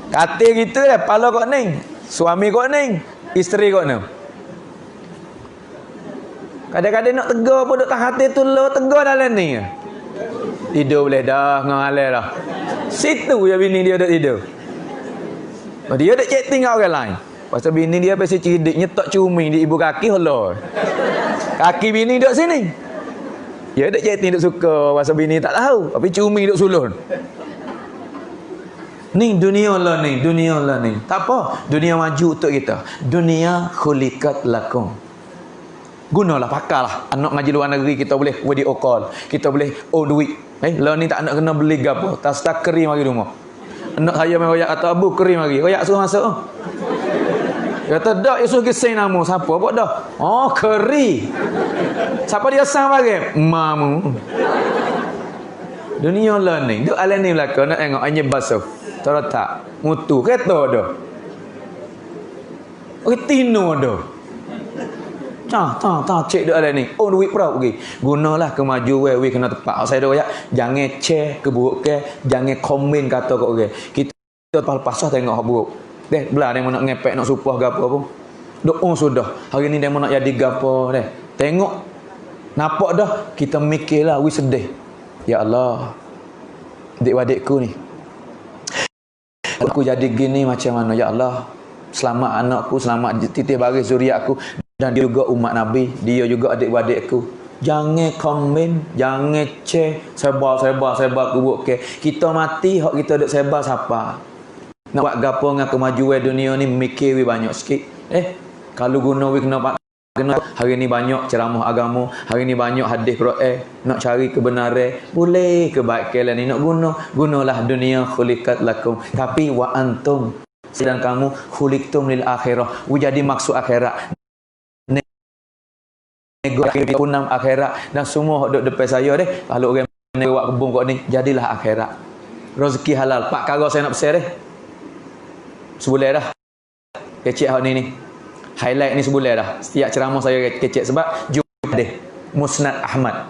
Katil gitu pala kok ning, suami kok ning, isteri kok no. Kadang-kadang nak tegur pun duk tak hati tu lo tegur dalam ni. Tidur boleh dah ngalai dah. Situ je bini dia duk tidur. Dia duk chatting dengan orang lain. Pasal bini dia biasa cerdik nyetok cumi di ibu kaki hello. Kaki bini duk sini. Dia duk chatting duk suka pasal bini tak tahu, tapi cumi duk sulun. Ni dunia lah ni. Tak apa, dunia maju untuk kita. Dunia khuliqat lakum. Gunalah, pakarlah. Anak ngaji luar negeri kita boleh video call. Kita boleh duit. Lah ni tak nak kena beli gapo. Tak keri mari rumah. Anak saya main royak kata abu keri mari. Royak suruh masuk. Kata dak ya suruh kisah nama siapa buat dah. Oh keri. Siapa dia sang bagi? Mamu. Dunia learning. Duk alam ni belaka nak tengok hanya basuh. Terletak mutu kereta dah. Okey tino dah. Cek dak alam ni. Oh duit perau pergi. Gunalah kemajuan we kena tepat. Saya dah ya. Jangan share keburukan, jangan komen kata kau orang. Kita lepas tengok hak buruk. Deh, belah demo nak ngepek nak supah gapo pun. Dok sudah. Hari ni demo nak jadi gapo deh. Tengok. Nampak dah kita mikirlah we sedih. Ya Allah. Adik-adikku ni. Aku jadi gini macam mana ya Allah. Selamat anakku, selamat titih baris zuriatku dan dia juga umat Nabi, dia juga adik-adikku. Jangan komen, jangan share, sebar kubuk ke. Kita mati hak kita duk sebar siapa? Nak buat gapo dengan kemajuan dunia ni mikir we banyak sikit. Kalau guna we kena hari ni banyak ceramah agama, hari ni banyak hadis Quran, nak cari kebenaran, boleh kebaikan ni nak gunalah dunia khuliqat lakum. Tapi wa antum sedang kamu khuliqtum lil akhirah. We jadi maksud akhirat. Punam akhirat dan semua duk depan saya deh. Kalau orang buat kebun kau ni jadilah akhirat. Rezeki halal. Pak karo saya nak share deh. Sebulan dah kecek hak ni highlight ni sebulan dah setiap ceramah saya kecek sebab jumpa deh Musnad Ahmad.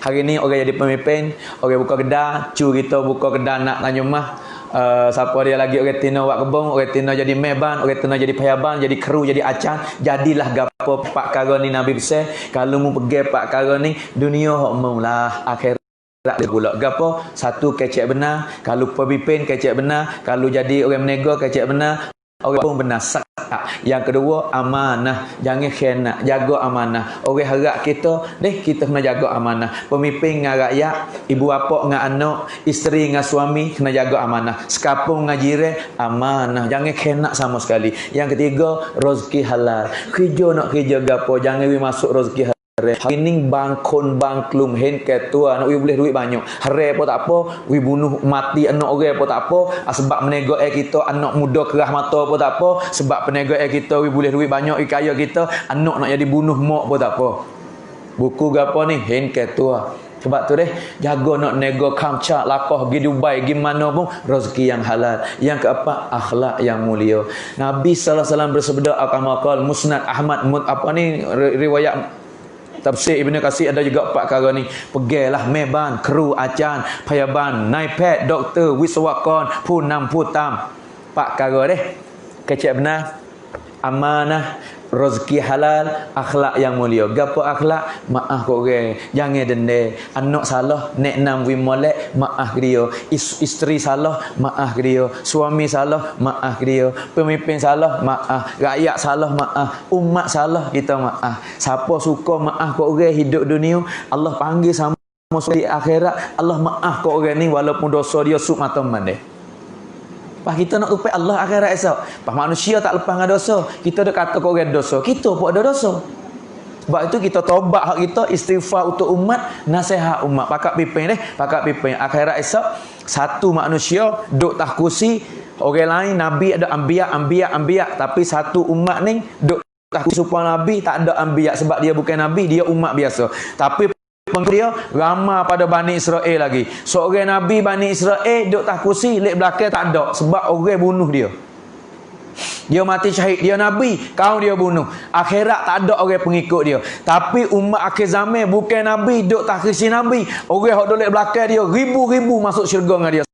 Hari ni orang jadi pemimpin, orang buka kedai, kita buka kedai nak Tanjung Mas. Siapa dia lagi orang Tino buat kebun, orang Tino jadi meban, orang Tino jadi payaban, jadi kru, jadi acan. Jadilah gapo pak kara ni Nabi besar. Kalau mu pergi pak kara ni dunia hak maulah akhirat dia pula gapo satu kecek benar, kalau pemimpin kecek benar, kalau jadi orang meniaga kecek benar, orang pun benar sak. Yang kedua amanah, jangan khianat, jaga amanah. Orang harap kita kita kena jaga amanah. Pemimpin dengan rakyat, ibu bapa dengan anak, isteri dengan suami kena jaga amanah. Sekampung dengan jiran amanah, jangan khianat sama sekali. Yang ketiga rezeki halal. Kerja nak kerja gapo jangan masuk rezeki halal. Hari ni bangkon bangklum hen ketua nak boleh duit banyak. Hari pun tak apa, we bunuh mati anak orang pun tak apa. Sebab menega kita anak muda kerah mata pun tak apa. Sebab penega kita we boleh duit banyak, we kaya kita, anak nak jadi bunuh mak pun tak apa. Buku gapo ni hen ketua. Sebab tu jaga nak nego kamca lakoh pergi Dubai pergi mana pun rezeki yang halal. Yang keempat akhlak yang mulia. Nabi sallallahu alaihi wasallam bersabda akal Musnad Ahmad apa ni riwayat Tafsir Ibnu Katsir ada juga 4 perkara ni. Pergilah meban, kru, acan, payaban, naipad, doktor, wiswakon, punam, putam. 4 perkara kecek benar, amanah, rezeki halal, akhlak yang mulia. Gapo akhlak? Maaf kau orang. Jangan dendam. Anak salah, nek nam wi molek, maaf dia. Isteri salah, maaf dia. Suami salah, maaf dia. Pemimpin salah, maaf. Rakyat salah, maaf. Umat salah, kita maaf. Siapa suka maaf kau orang hidup dunia, Allah panggil sama di akhirat, Allah maaf kau orang ni walaupun dosa dia suk mata mandai. Pas kita nak tupai Allah akhirat esok. Pas manusia tak lepas dengan dosa. Kita dah kata kau orang dosa. Kita pun ada dosa. Sebab itu kita tobat hak kita, istighfar untuk umat, nasihat umat. Pakak pipin pakak pipin. Akhirat esok satu manusia duk tak kursi, orang lain nabi ada anbiya, tapi satu umat ni duk tak kursi supaya nabi, tak ada anbiya sebab dia bukan nabi, dia umat biasa. Tapi dia ramah pada Bani Israel lagi. Seorang Nabi Bani Israel duduk tak kursi, lek belakang tak ada. Sebab orang bunuh dia. Dia mati syahid. Dia Nabi, kau dia bunuh. Akhirat tak ada orang pengikut dia. Tapi umat akhir zaman bukan Nabi, duduk tak kursi Nabi. Orang yang duduk lek belakang dia, ribu-ribu masuk syurga dengan dia.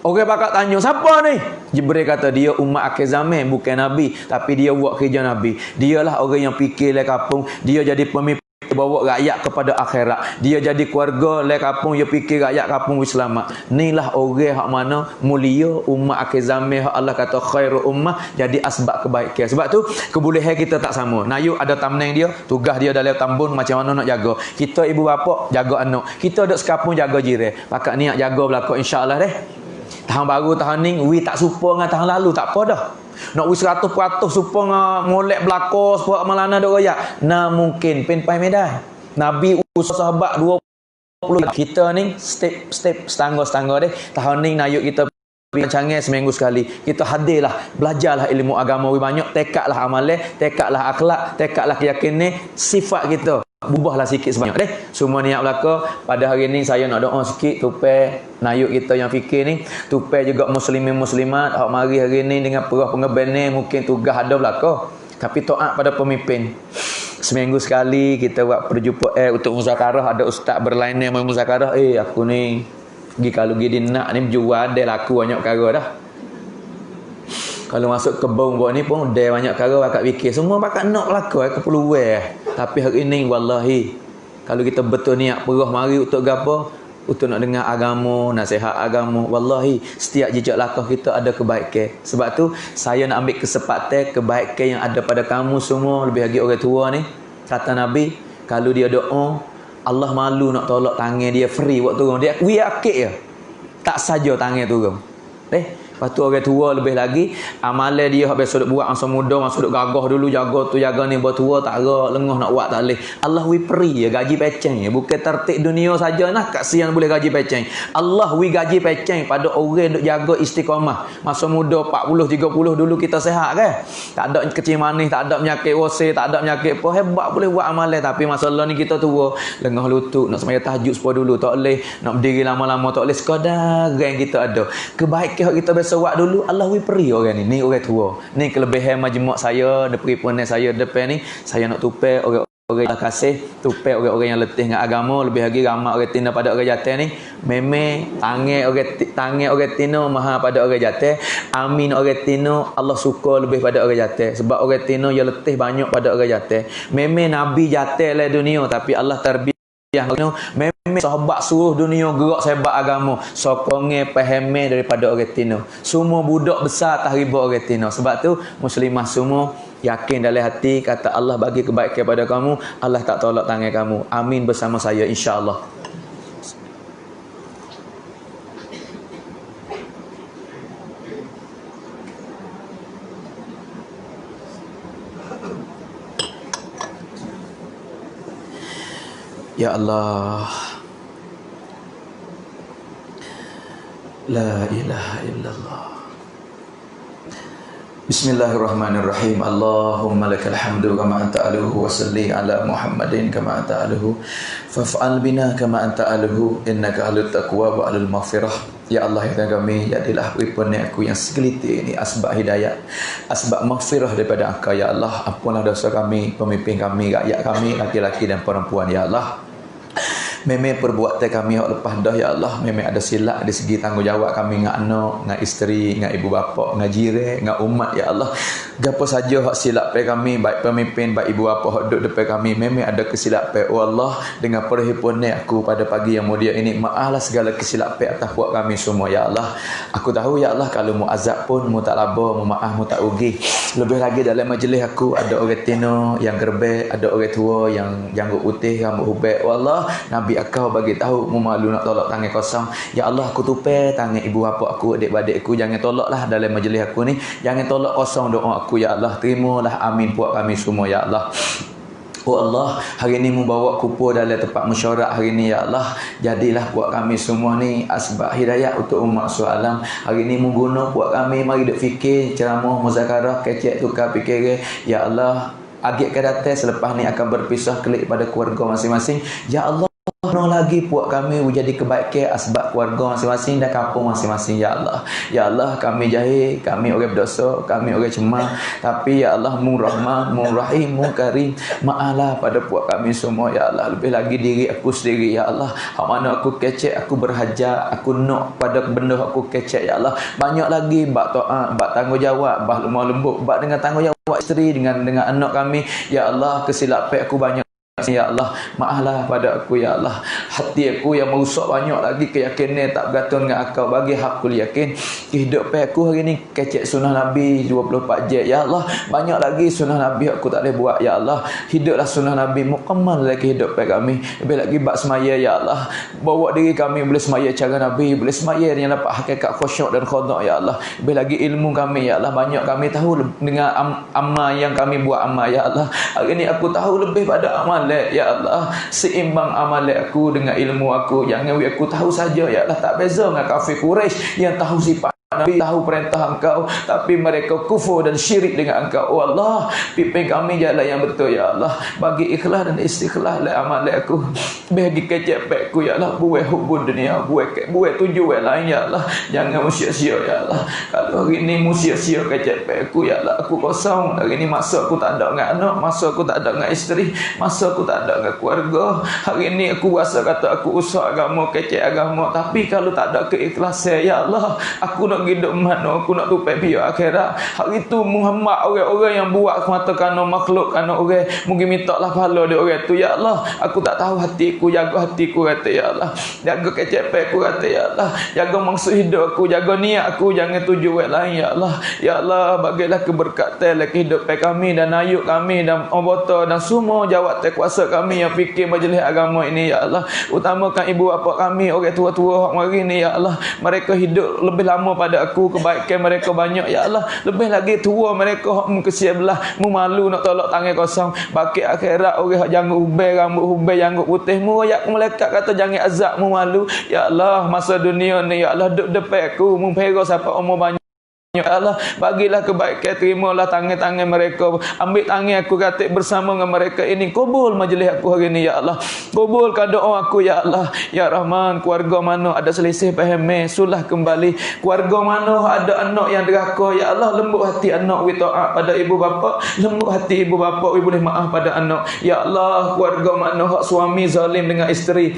Orang bakal tanya, siapa ni? Jibril kata, dia umat akhir zaman, bukan Nabi. Tapi dia buat kerja Nabi. Dialah orang yang fikir lek kampung. Dia jadi pemimpin, bawa rakyat kepada akhirat. Dia jadi keluarga lek kampung, dia fikir rakyat kampung selamat. Inilah orang hak mana mulia umat akhir zaman, hak Allah kata khairu ummah, jadi asbab kebaikan. Sebab tu kebolehan kita tak sama. Nayu ada tamneng dia, tugas dia dalam tambun macam mana nak jaga. Kita ibu bapa jaga anak, kita duk sekampung jaga jiran. Pakak niat jaga belaka insya-Allah Tahun baru tahun ni we tak serupa dengan tahun lalu, tak apa dah. Nak wis 100% supa molek belako sebab malana dok royak. Nah mungkin pen pai medai. Nabi usaha sahabat 20 kita ni step setangga-setangga Tahun ni nayuk kita canggih seminggu sekali. Kita hadirlah, belajarlah ilmu agama banyak, tekadlah amalan, tekadlah akhlak, tekadlah keyakinan, sifat kita. Ubahlah sikit sebanyak deh. Semua niat belaka. Pada hari ni saya nak doa sikit tupai nayuk kita yang fikir ni, tupai juga muslimin muslimat hak mari hari ni dengan perah pengeben ni mungkin tugas ada belaka. Tapi taat pada pemimpin. Seminggu sekali kita buat perjumpaan untuk muzakarah, ada ustaz berlainan main muzakarah. Aku ni kalau pergi nak ni jual dia laku banyak perkara dah. Kalau masuk kebun buat ni pun dia banyak perkara bakat fikir. Semua bakat nak laku aku perlu Tapi hari ini wallahi kalau kita betul niat perah mari untuk gapo? Untuk nak dengar agama, nasihat agama, wallahi setiap jejak langkah kita ada kebaikan. Sebab tu saya nak ambil kesempatan kebaikan yang ada pada kamu semua, lebih lagi orang tua ni. Kata Nabi, kalau dia doa, Allah malu nak tolak tangan dia free buat turun. Dia akid je. Tak saja tangan turun. Lepas tu orang tua lebih lagi amalan dia hak biasa duk buat masa muda, masa duk gagah dulu jaga tu jaga ni, buat tua tak ada lengah nak buat tak boleh. Allah wi peri ya gaji peceng ya, bukan tertib dunia saja nah kasihan boleh gaji peceng. Allah wi gaji peceng pada orang duk jaga istiqamah. Masa muda 40 30 dulu kita sihat kan. Tak ada kecil manis, tak ada penyakit wase, tak ada penyakit apa, hebat boleh buat amalan. Tapi masalah ni kita tua, lengah lutut nak sembahyang tahajud sepuluh dulu tak boleh, nak berdiri lama-lama tak boleh, sekadar yang kita ada. Kebaikan kita sewak dulu Allah wi peri orang ni orang tua. Ni kelebihan majmuk saya, depan pun saya depan ni saya nak tupai orang yang kasih, tupai orang-orang yang letih dengan agama, lebih lagi ramai orang tina pada orang jatuh ni. Memang tangan orang tina maha pada orang jatuh. Amin orang tina Allah suka lebih pada orang jatuh. Sebab orang tina yang letih banyak pada orang jatuh. Memang Nabi jatuh lah dunia tapi Allah terbiak memang sahabat suruh dunia gerak sebat agama, sokongnya pahami daripada orang tino. Semua budak besar atas riba orang tino. Sebab tu muslimah semua yakin dalam hati kata Allah bagi kebaikan kepada kamu, Allah tak tolak tangan kamu. Amin bersama saya insya-Allah. Ya Allah, la ilaha illallah. Bismillahirrahmanirrahim. Allahumma lakal hamdu kama anta aluhu wa salli ala Muhammadin kama anta aluhu faf'al bina kama anta aluhu innaka ahlut taqwa wa alul maghfirah. Ya Allah ya kami, jadilah wipun aku yang segelitik ini asbab hidayah, asbab maghfirah daripada Engkau ya Allah. Ampunlah dosa kami, pemimpin kami, rakyat kami, laki-laki dan perempuan ya Allah. Memang perbuatan kami yang lepas dah ya Allah, memang ada silap dari segi tanggungjawab kami dengan anak, dengan isteri, dengan ibu bapa, dengan jiran, dengan umat ya Allah. Gapo saja hak silap kami, baik pemimpin, baik ibu bapa hak duduk depan kami, memang ada kesilapan. Oh Allah, dengan perhimpunan aku pada pagi yang mulia ini, maaflah segala kesilapan atas buat kami semua ya Allah. Aku tahu ya Allah kalau mu azab pun mu tak laba, mu maaf, mu tak rugi. Lebih lagi dalam majlis aku ada orang tino yang gerbek, ada orang tua yang janggut putih, rambut hubek. Oh Allah, Nabi Akau bagi tahu mu malu nak tolak tangan kosong. Ya Allah, aku tupai tangan ibu bapa aku, adik-adik aku, jangan tolaklah dalam majlis aku ni. Jangan tolak kosong doa aku ya Allah. Terimalah amin buat kami semua ya Allah. Oh Allah, hari ini membawa kupur dalam tempat mesyuarat hari ini ya Allah. Jadilah buat kami semua ni asbab hidayah untuk umat sualam. Hari ini mengguna buat kami mari duk fikir ceramah muzakarah kecek tukar fikir ya Allah. Agak ke datang selepas ni akan berpisah kelik pada keluarga masing-masing. Ya Allah, no lagi buat kami menjadi kebaikan asbab keluarga masing-masing dan kampung masing-masing ya Allah. Ya Allah, kami jahil, kami orang berdosa, kami orang cemar, tapi ya Allah mu rahman, mu rahim, mu karim. Maaflah pada buat kami semua ya Allah. Lebih lagi diri aku sendiri ya Allah. Hak mana aku kecek, aku berhajat, aku nak pada benda aku kecek ya Allah. Banyak lagi bab taat, bab tanggungjawab, bab lemah lembut, bab dengan tanggungjawab isteri dengan anak kami ya Allah. Kesilapan aku banyak ya Allah, maaflah pada aku ya Allah. Hati aku yang merusak banyak lagi keyakinan tak bergantung dengan akal. Bagi hakul yakin kehidupan aku hari ni kecek sunnah Nabi 24 jam ya Allah. Banyak lagi sunnah Nabi aku tak boleh buat ya Allah. Hiduplah sunnah Nabi mukammal dalam kehidupan kami. Lebih lagi bab semaya ya Allah. Bawa diri kami boleh semaya cara Nabi, boleh semaya yang dapat hakikat khusyuk dan khada ya Allah. Lebih lagi ilmu kami ya Allah. Banyak kami tahu dengan amal yang kami buat amal ya Allah. Hari ni aku tahu lebih pada amal ya Allah. Seimbang amalan aku dengan ilmu aku. Jangan aku tahu saja ya Allah. Tak beza dengan kafir Quraisy yang tahu sifat Nabi tahu perintah Engkau, tapi mereka kufur dan syirik dengan Engkau. Oh Allah, pimpin kami jalan yang betul ya Allah. Bagi ikhlas dan istiqlal le amal aku. Bagi kecepatku ya Allah, buat hubun dunia, buat tujuan lain ya Allah. Jangan sia-sia ya Allah. Kalau hari ini sia-sia kecepatku ya Allah, aku kosong. Hari ini masa aku tak ada dengan anak, masa aku tak ada dengan isteri, masa aku tak ada dengan keluarga. Hari ini aku rasa kata aku usaha agama, kecek agama, tapi kalau tak ada keikhlasan ya Allah, aku nak hidup mana, aku nak tupai biar akhirat. Hari itu Muhammad orang-orang yang buat mata kerana makhluk, kerana orang, mungkin minta lah pahala dia orang tu ya Allah. Aku tak tahu hatiku, jaga hatiku kata ya Allah, jaga kecepatku kata ya Allah, jaga maksud hidup aku, jaga niat aku, jangan tujuan lain ya Allah. Ya Allah, bagilah keberkatan dalam kehidupan kami dan ayuk kami dan anggota dan semua jawatan kuasa kami yang fikir majlis agama ini ya Allah. Utamakan ibu bapa kami, orang tua-tua hak mari ni ya Allah. Mereka hidup lebih lama pada aku, kebaikan mereka banyak ya Allah. Lebih lagi tua mereka hak kesian belah, mu malu nak tolak tangan kosong. Baki akhirat orang hak janggut ubai, rambut ubai, janggut putih, mu ayat malaikat kata jangan azab, mu malu ya Allah. Masa dunia ni ya Allah, duk depan aku, mu pera siapa umur banyak ya Allah, bagilah kebaikan, terimalah tangan-tangan mereka, ambil tangan aku katik bersama dengan mereka ini, kubul majlis aku hari ini ya Allah, kubulkan doa aku ya Allah. Ya Rahman, keluarga mana ada selisih faham, sulah kembali. Keluarga mana ada anak yang deraka ya Allah, lembut hati anak wi taat pada ibu bapa, lembut hati ibu bapa wi boleh maaf pada anak ya Allah. Keluarga mana hak suami zalim dengan isteri,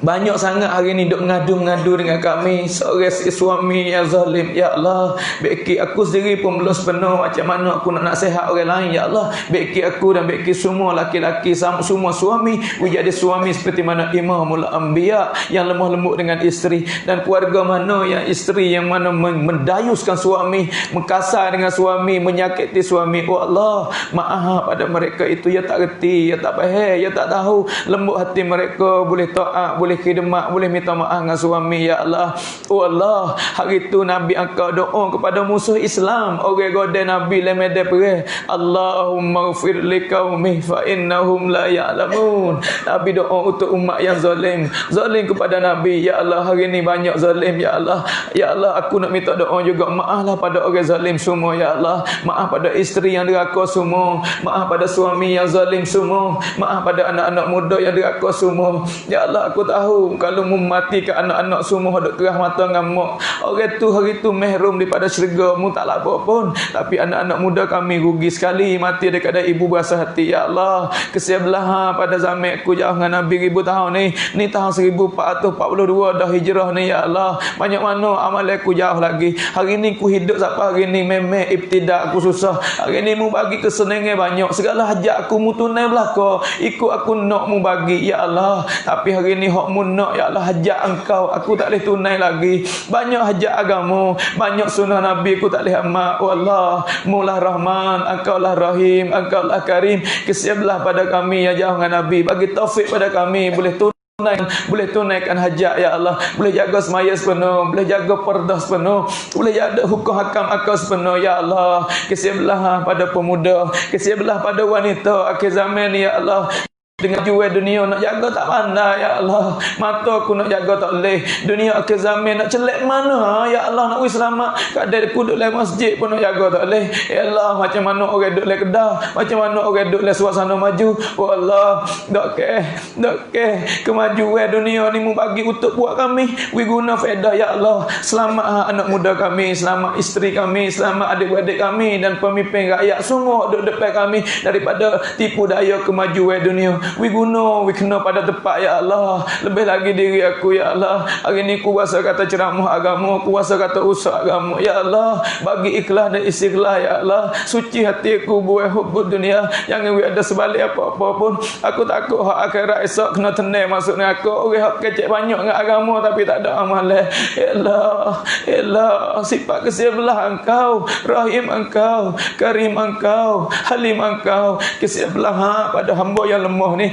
banyak sangat hari ni duk ngadu-ngadu dengan kami, seorang suami yang zalim ya Allah. Beki aku sendiri pun belum sepenuh, macam mana aku nak nasihat orang lain ya Allah. Beki aku dan beki semua laki-laki, semua suami jadi suami seperti mana Imamul Anbiya yang lemah lembut dengan isteri. Dan keluarga mana yang isteri yang mana mendayuskan suami, mengkasar dengan suami, menyakiti suami, oh Allah, maaf pada mereka itu, ya tak reti, ya tak faham, ya tak tahu. Lembut hati mereka, boleh taat, boleh khidmat, boleh minta maaf dengan suami ya Allah. Oh Allah, hari itu Nabi angkat doa kepada musuh Islam, orang goda Nabi lemede perih, Allahumma ghfir li qaumi fa innahum la ya'lamun. Nabi doa untuk umat yang zalim kepada Nabi ya Allah. Hari ini banyak zalim ya Allah. Ya Allah, aku nak minta doa juga, maaflah pada orang zalim semua ya Allah. Maaf pada isteri yang deraka semua, maaf pada suami yang zalim semua, maaf pada anak-anak muda yang deraka semua ya Allah. Aku tahu kalau mematikan anak-anak semua duk kerah mata ngamuk, orang tu hari tu mahrum daripada syurga mu tak apa pun. Tapi anak-anak muda kami rugi sekali mati dekat ibu berasa hati ya Allah. Kesian belah pada zaman aku jauh dengan Nabi 1000 tahun ni tahun 1442 dah hijrah ni ya Allah. Banyak mana amal aku jauh lagi. Hari ni aku hidup sampai hari ni memang ibtidak aku susah. Hari ni mu bagi kesenangan banyak, segala hajat aku mu tunai belaka, ikut aku nak mu bagi ya Allah. Tapi hari ni hak mu nak ya Allah, hajat engkau aku tak boleh tunai lagi. Banyak hajat agama, banyak sunnah Nabi aku tak boleh amal. Oh Allah, Mulah Rahman, engkau lah Rahim, engkau lah Karim. Kesianlah pada kami yang jauh dengan Nabi, bagi taufik pada kami boleh tunaikan hajat ya Allah, boleh jaga semaya sepenuh, boleh jaga perdah sepenuh, boleh jaga hukum hakam akal sepenuh ya Allah. Kesianlah pada pemuda, kesianlah pada wanita akhir zaman ni ya Allah. Dengan jual dunia nak jaga tak pandai ya Allah. Mata aku nak jaga tak boleh. Dunia akhir zaman nak celak mana ya Allah. Nak wis selamat kadang aku duduk dalam masjid pun nak jaga tak boleh ya Allah. Macam mana orang duduk dalam kedah, macam mana orang duduk dalam suasana maju. Oh Allah, dok ke kemajuan dunia ni mu bagi untuk buat kami we guna faedah ya Allah. Selamat anak muda kami, selamat isteri kami, selamat adik-adik kami dan pemimpin rakyat semua duduk depan kami daripada tipu daya kemajuan dunia. We kena pada tepat ya Allah. Lebih lagi diri aku ya Allah. Hari ni ku rasa kata ceramah agama, ku rasa kata usaha agama ya Allah. Bagi ikhlas dan istiqlal ya Allah. Suci hati aku buat hubud dunia. Jangan we ada sebalik apa-apa pun. Aku takut hak akhirat esok kena tenai maksudnya aku. Orang hak kecek banyak dengan agama tapi tak ada amalan. Ya Allah, ya Allah, sifat kesian belah engkau, Rahim engkau, Karim engkau, Halim engkau. Kesian belah pada hamba yang lemah ni.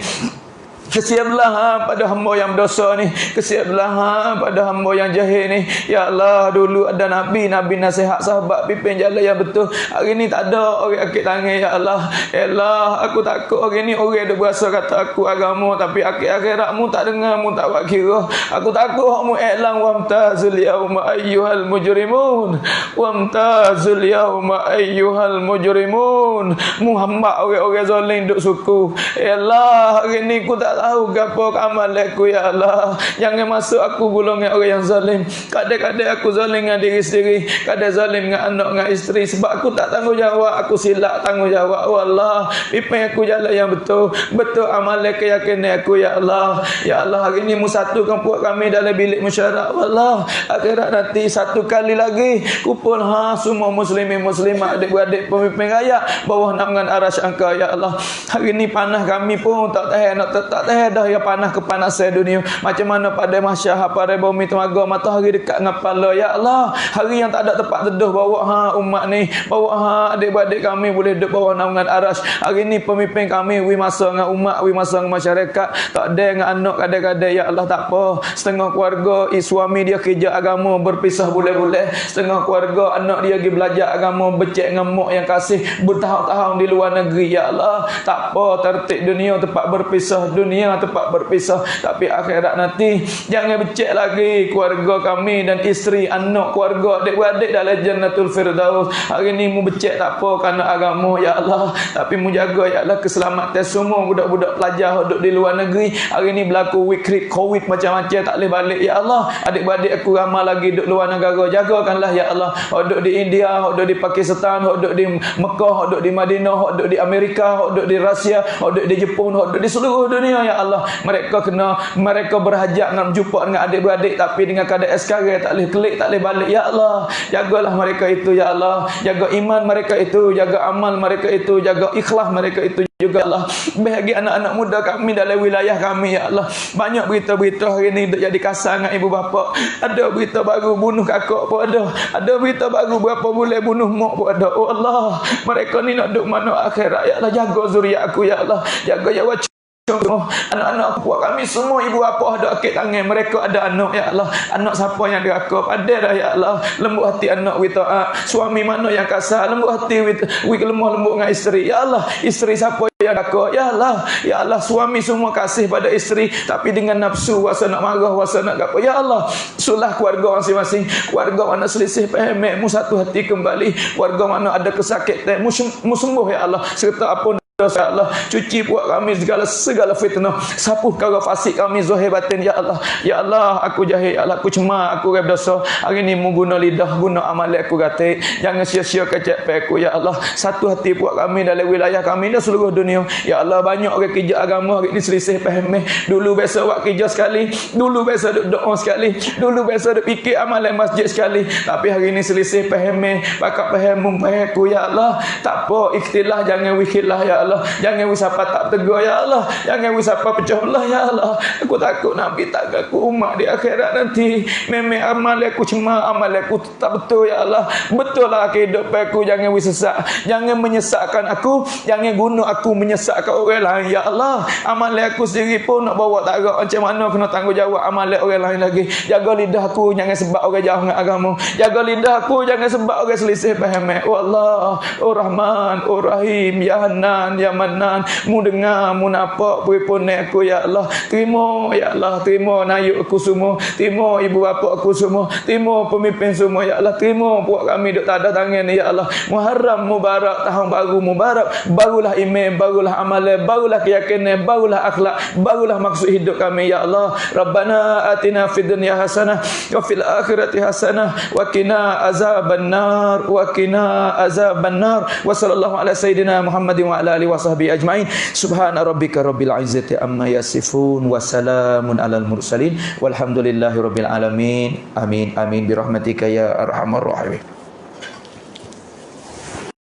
Kesianlah pada hamba yang berdosa ni. Kesianlah pada hamba yang jahil ni. Ya Allah, dulu ada Nabi nasihat sahabat pimpin jalan yang betul. Hari ni tak ada orang akik tangan. Ya Allah, ya Allah, aku takut hari ni orang ada berasa kata aku agama, tapi akhirat mu tak dengar, mu tak buat kira. Aku takut mu i'lang wamtazul yauma ayyuhal mujrimun. Wamtazul yauma ayyuhal mujrimun. Muhammad orang-orang zalim duk suku. Ya Allah, hari ni aku tak tahu gapo amal aku. Ya Allah, jangan masuk aku golongan orang yang zalim. Kadang-kadang aku zalim dengan diri sendiri, kadang zalim dengan anak, dengan isteri, sebab aku tak tanggungjawab. Aku silap tanggungjawab. Oh Allah, pimpin aku jalan yang betul, betul amal keyakinan aku. Ya Allah, ya Allah, hari ni mu satukan puak kami dalam bilik musyawarah. Allah, akhirat nanti satu kali lagi kumpul semua muslimin muslimat, adik-beradik pemimpin rakyat bawah naungan arasy Angka. Ya Allah, hari ni panah kami pun tak tahan, tak tahan dah ya panah kepanasan dunia. Macam mana pada masyarakat pada bumi temaga, matahari dekat dengan kepala. Ya Allah, hari yang tak ada tempat teduh, bawa umat ni, bawa adik-beradik kami boleh duduk bawah naungan arasy. Hari ni pemimpin kami wi masa dengan umat, wi masa dengan masyarakat, tak ada dengan anak kadang-kadang. Ya Allah, tak apa, setengah keluarga suami dia kerja agama berpisah bulan-bulan, setengah keluarga anak dia pergi belajar agama becek dengan mak yang kasih bertahun-tahun di luar negeri. Ya Allah, tak apa, tertib dunia tempat berpisah, dunia tempat berpisah, tapi akhirat nanti jangan becek lagi keluarga kami dan isteri, anak, keluarga, adik-beradik dalam jannatul firdaus. Hari ni mu becek tak apa kerana agama. Ya Allah, tapi mu jaga ya Allah keselamatan semua budak-budak pelajar duduk di luar negeri. Hari ni berlaku COVID macam-macam, tak boleh balik. Ya Allah, adik-beradik aku ramai lagi duduk luar negara, jagakanlah ya Allah. Duduk di India, duduk di Pakistan, duduk di Mekah, duduk di Madinah, duduk di Amerika, duduk di Rusia, duduk di Jepun, duduk di seluruh dunia. Ya Allah, mereka berhajat nak berjumpa dengan adik-beradik, tapi dengan keadaan sekarang tak boleh klik, tak boleh balik. Ya Allah, jagalah mereka itu. Ya Allah, jaga iman mereka itu, jaga amal mereka itu, jaga ikhlas mereka itu juga. Allah, bagi anak-anak muda kami dalam wilayah kami. Ya Allah, banyak berita-berita hari ni duk jadi kasar dengan ibu bapa. Ada berita baru bunuh kakak pun ada berita baru berapa bulan bunuh mak pun ada. Oh Allah, mereka ni nak duk mana akhirat. Ya Allah, jaga zuriat aku. Ya Allah, jaga ya wajah anak-anak puak kami semua, ibu bapa ada akik tangan, mereka ada anak. Ya Allah, anak siapa yang dirakap ada dah. Ya Allah, lembut hati anak wi taat, suami mana yang kasar, lembut hati wi lemah lembut dengan isteri. Ya Allah, isteri siapa yang dirakap. Ya Allah, ya Allah, suami semua kasih pada isteri, tapi dengan nafsu, wasa nak marah, wasa nak apa. Ya Allah, sulah keluarga masing-masing, keluarga mana selisih faham, mu satu hati kembali, keluarga mana ada kesakitan, mu sembuh. Ya Allah, serta apa ya Allah, cuci puak kami segala fitnah, sapuh kara fasik kami zahir batin. Ya Allah, ya Allah, aku jahil. Ya Allah, aku cemar, aku reb dosa. Hari ni mu guna lidah, guna amal aku gatik, jangan sia-sia kecek aku. Ya Allah, satu hati puak kami dalam wilayah kami dan seluruh dunia. Ya Allah, banyak orang kerja agama hari ni selisih faham. Dulu biasa buat kerja sekali, dulu biasa duk doa sekali, dulu biasa duk fikir amalan masjid sekali, tapi hari ni selisih faham, pakak faham aku. Ya Allah, tak apa, ikhtilaf jangan wikhillah. Ya Allah, jangan wisapa tak tegur. Ya Allah, jangan wisapa pecah belah. Ya Allah, aku takut Nabi tak aku umat di akhirat nanti. Memang amal aku cuma amal aku tak betul. Ya Allah, betul lah kehidupan aku, jangan wisesat, jangan menyesatkan aku, jangan guna aku menyesatkan orang lain. Ya Allah, amal aku sendiri pun nak bawa tak agak macam mana kena tanggungjawab amal orang lain lagi. Jaga lidah aku jangan sebab orang jauh dengan agama, jaga lidah aku jangan sebab orang selisih faham. Oh Allah, oh Rahman, oh Rahim, ya Hanan, ya Manan, mu dengar, mu nampak peripun aku. Ya Allah, terima. Ya Allah, terima nayuk aku semua, terima ibu bapa aku semua, terima pemimpin semua. Ya Allah, terima puak kami duk tak ada tangan ni. Ya Allah, Muharram mubarak, tahun baru mubarak, barulah iman, barulah amalan, barulah keyakinan, barulah akhlak, barulah maksud hidup kami. Ya Allah, Rabbana atina fid dunya hasanah wa fil akhirati hasanah wa qina azabannar wa qina azabannar. Wa sallallahu ala sayidina Muhammadin wa ala alihi wa sahbihi ajmain. Subhana rabbika rabbil izzati amma yasifun wa salamun alal mursalin walhamdulillahi rabbil alamin. Amin amin birahmatika ya arhamar rahimin.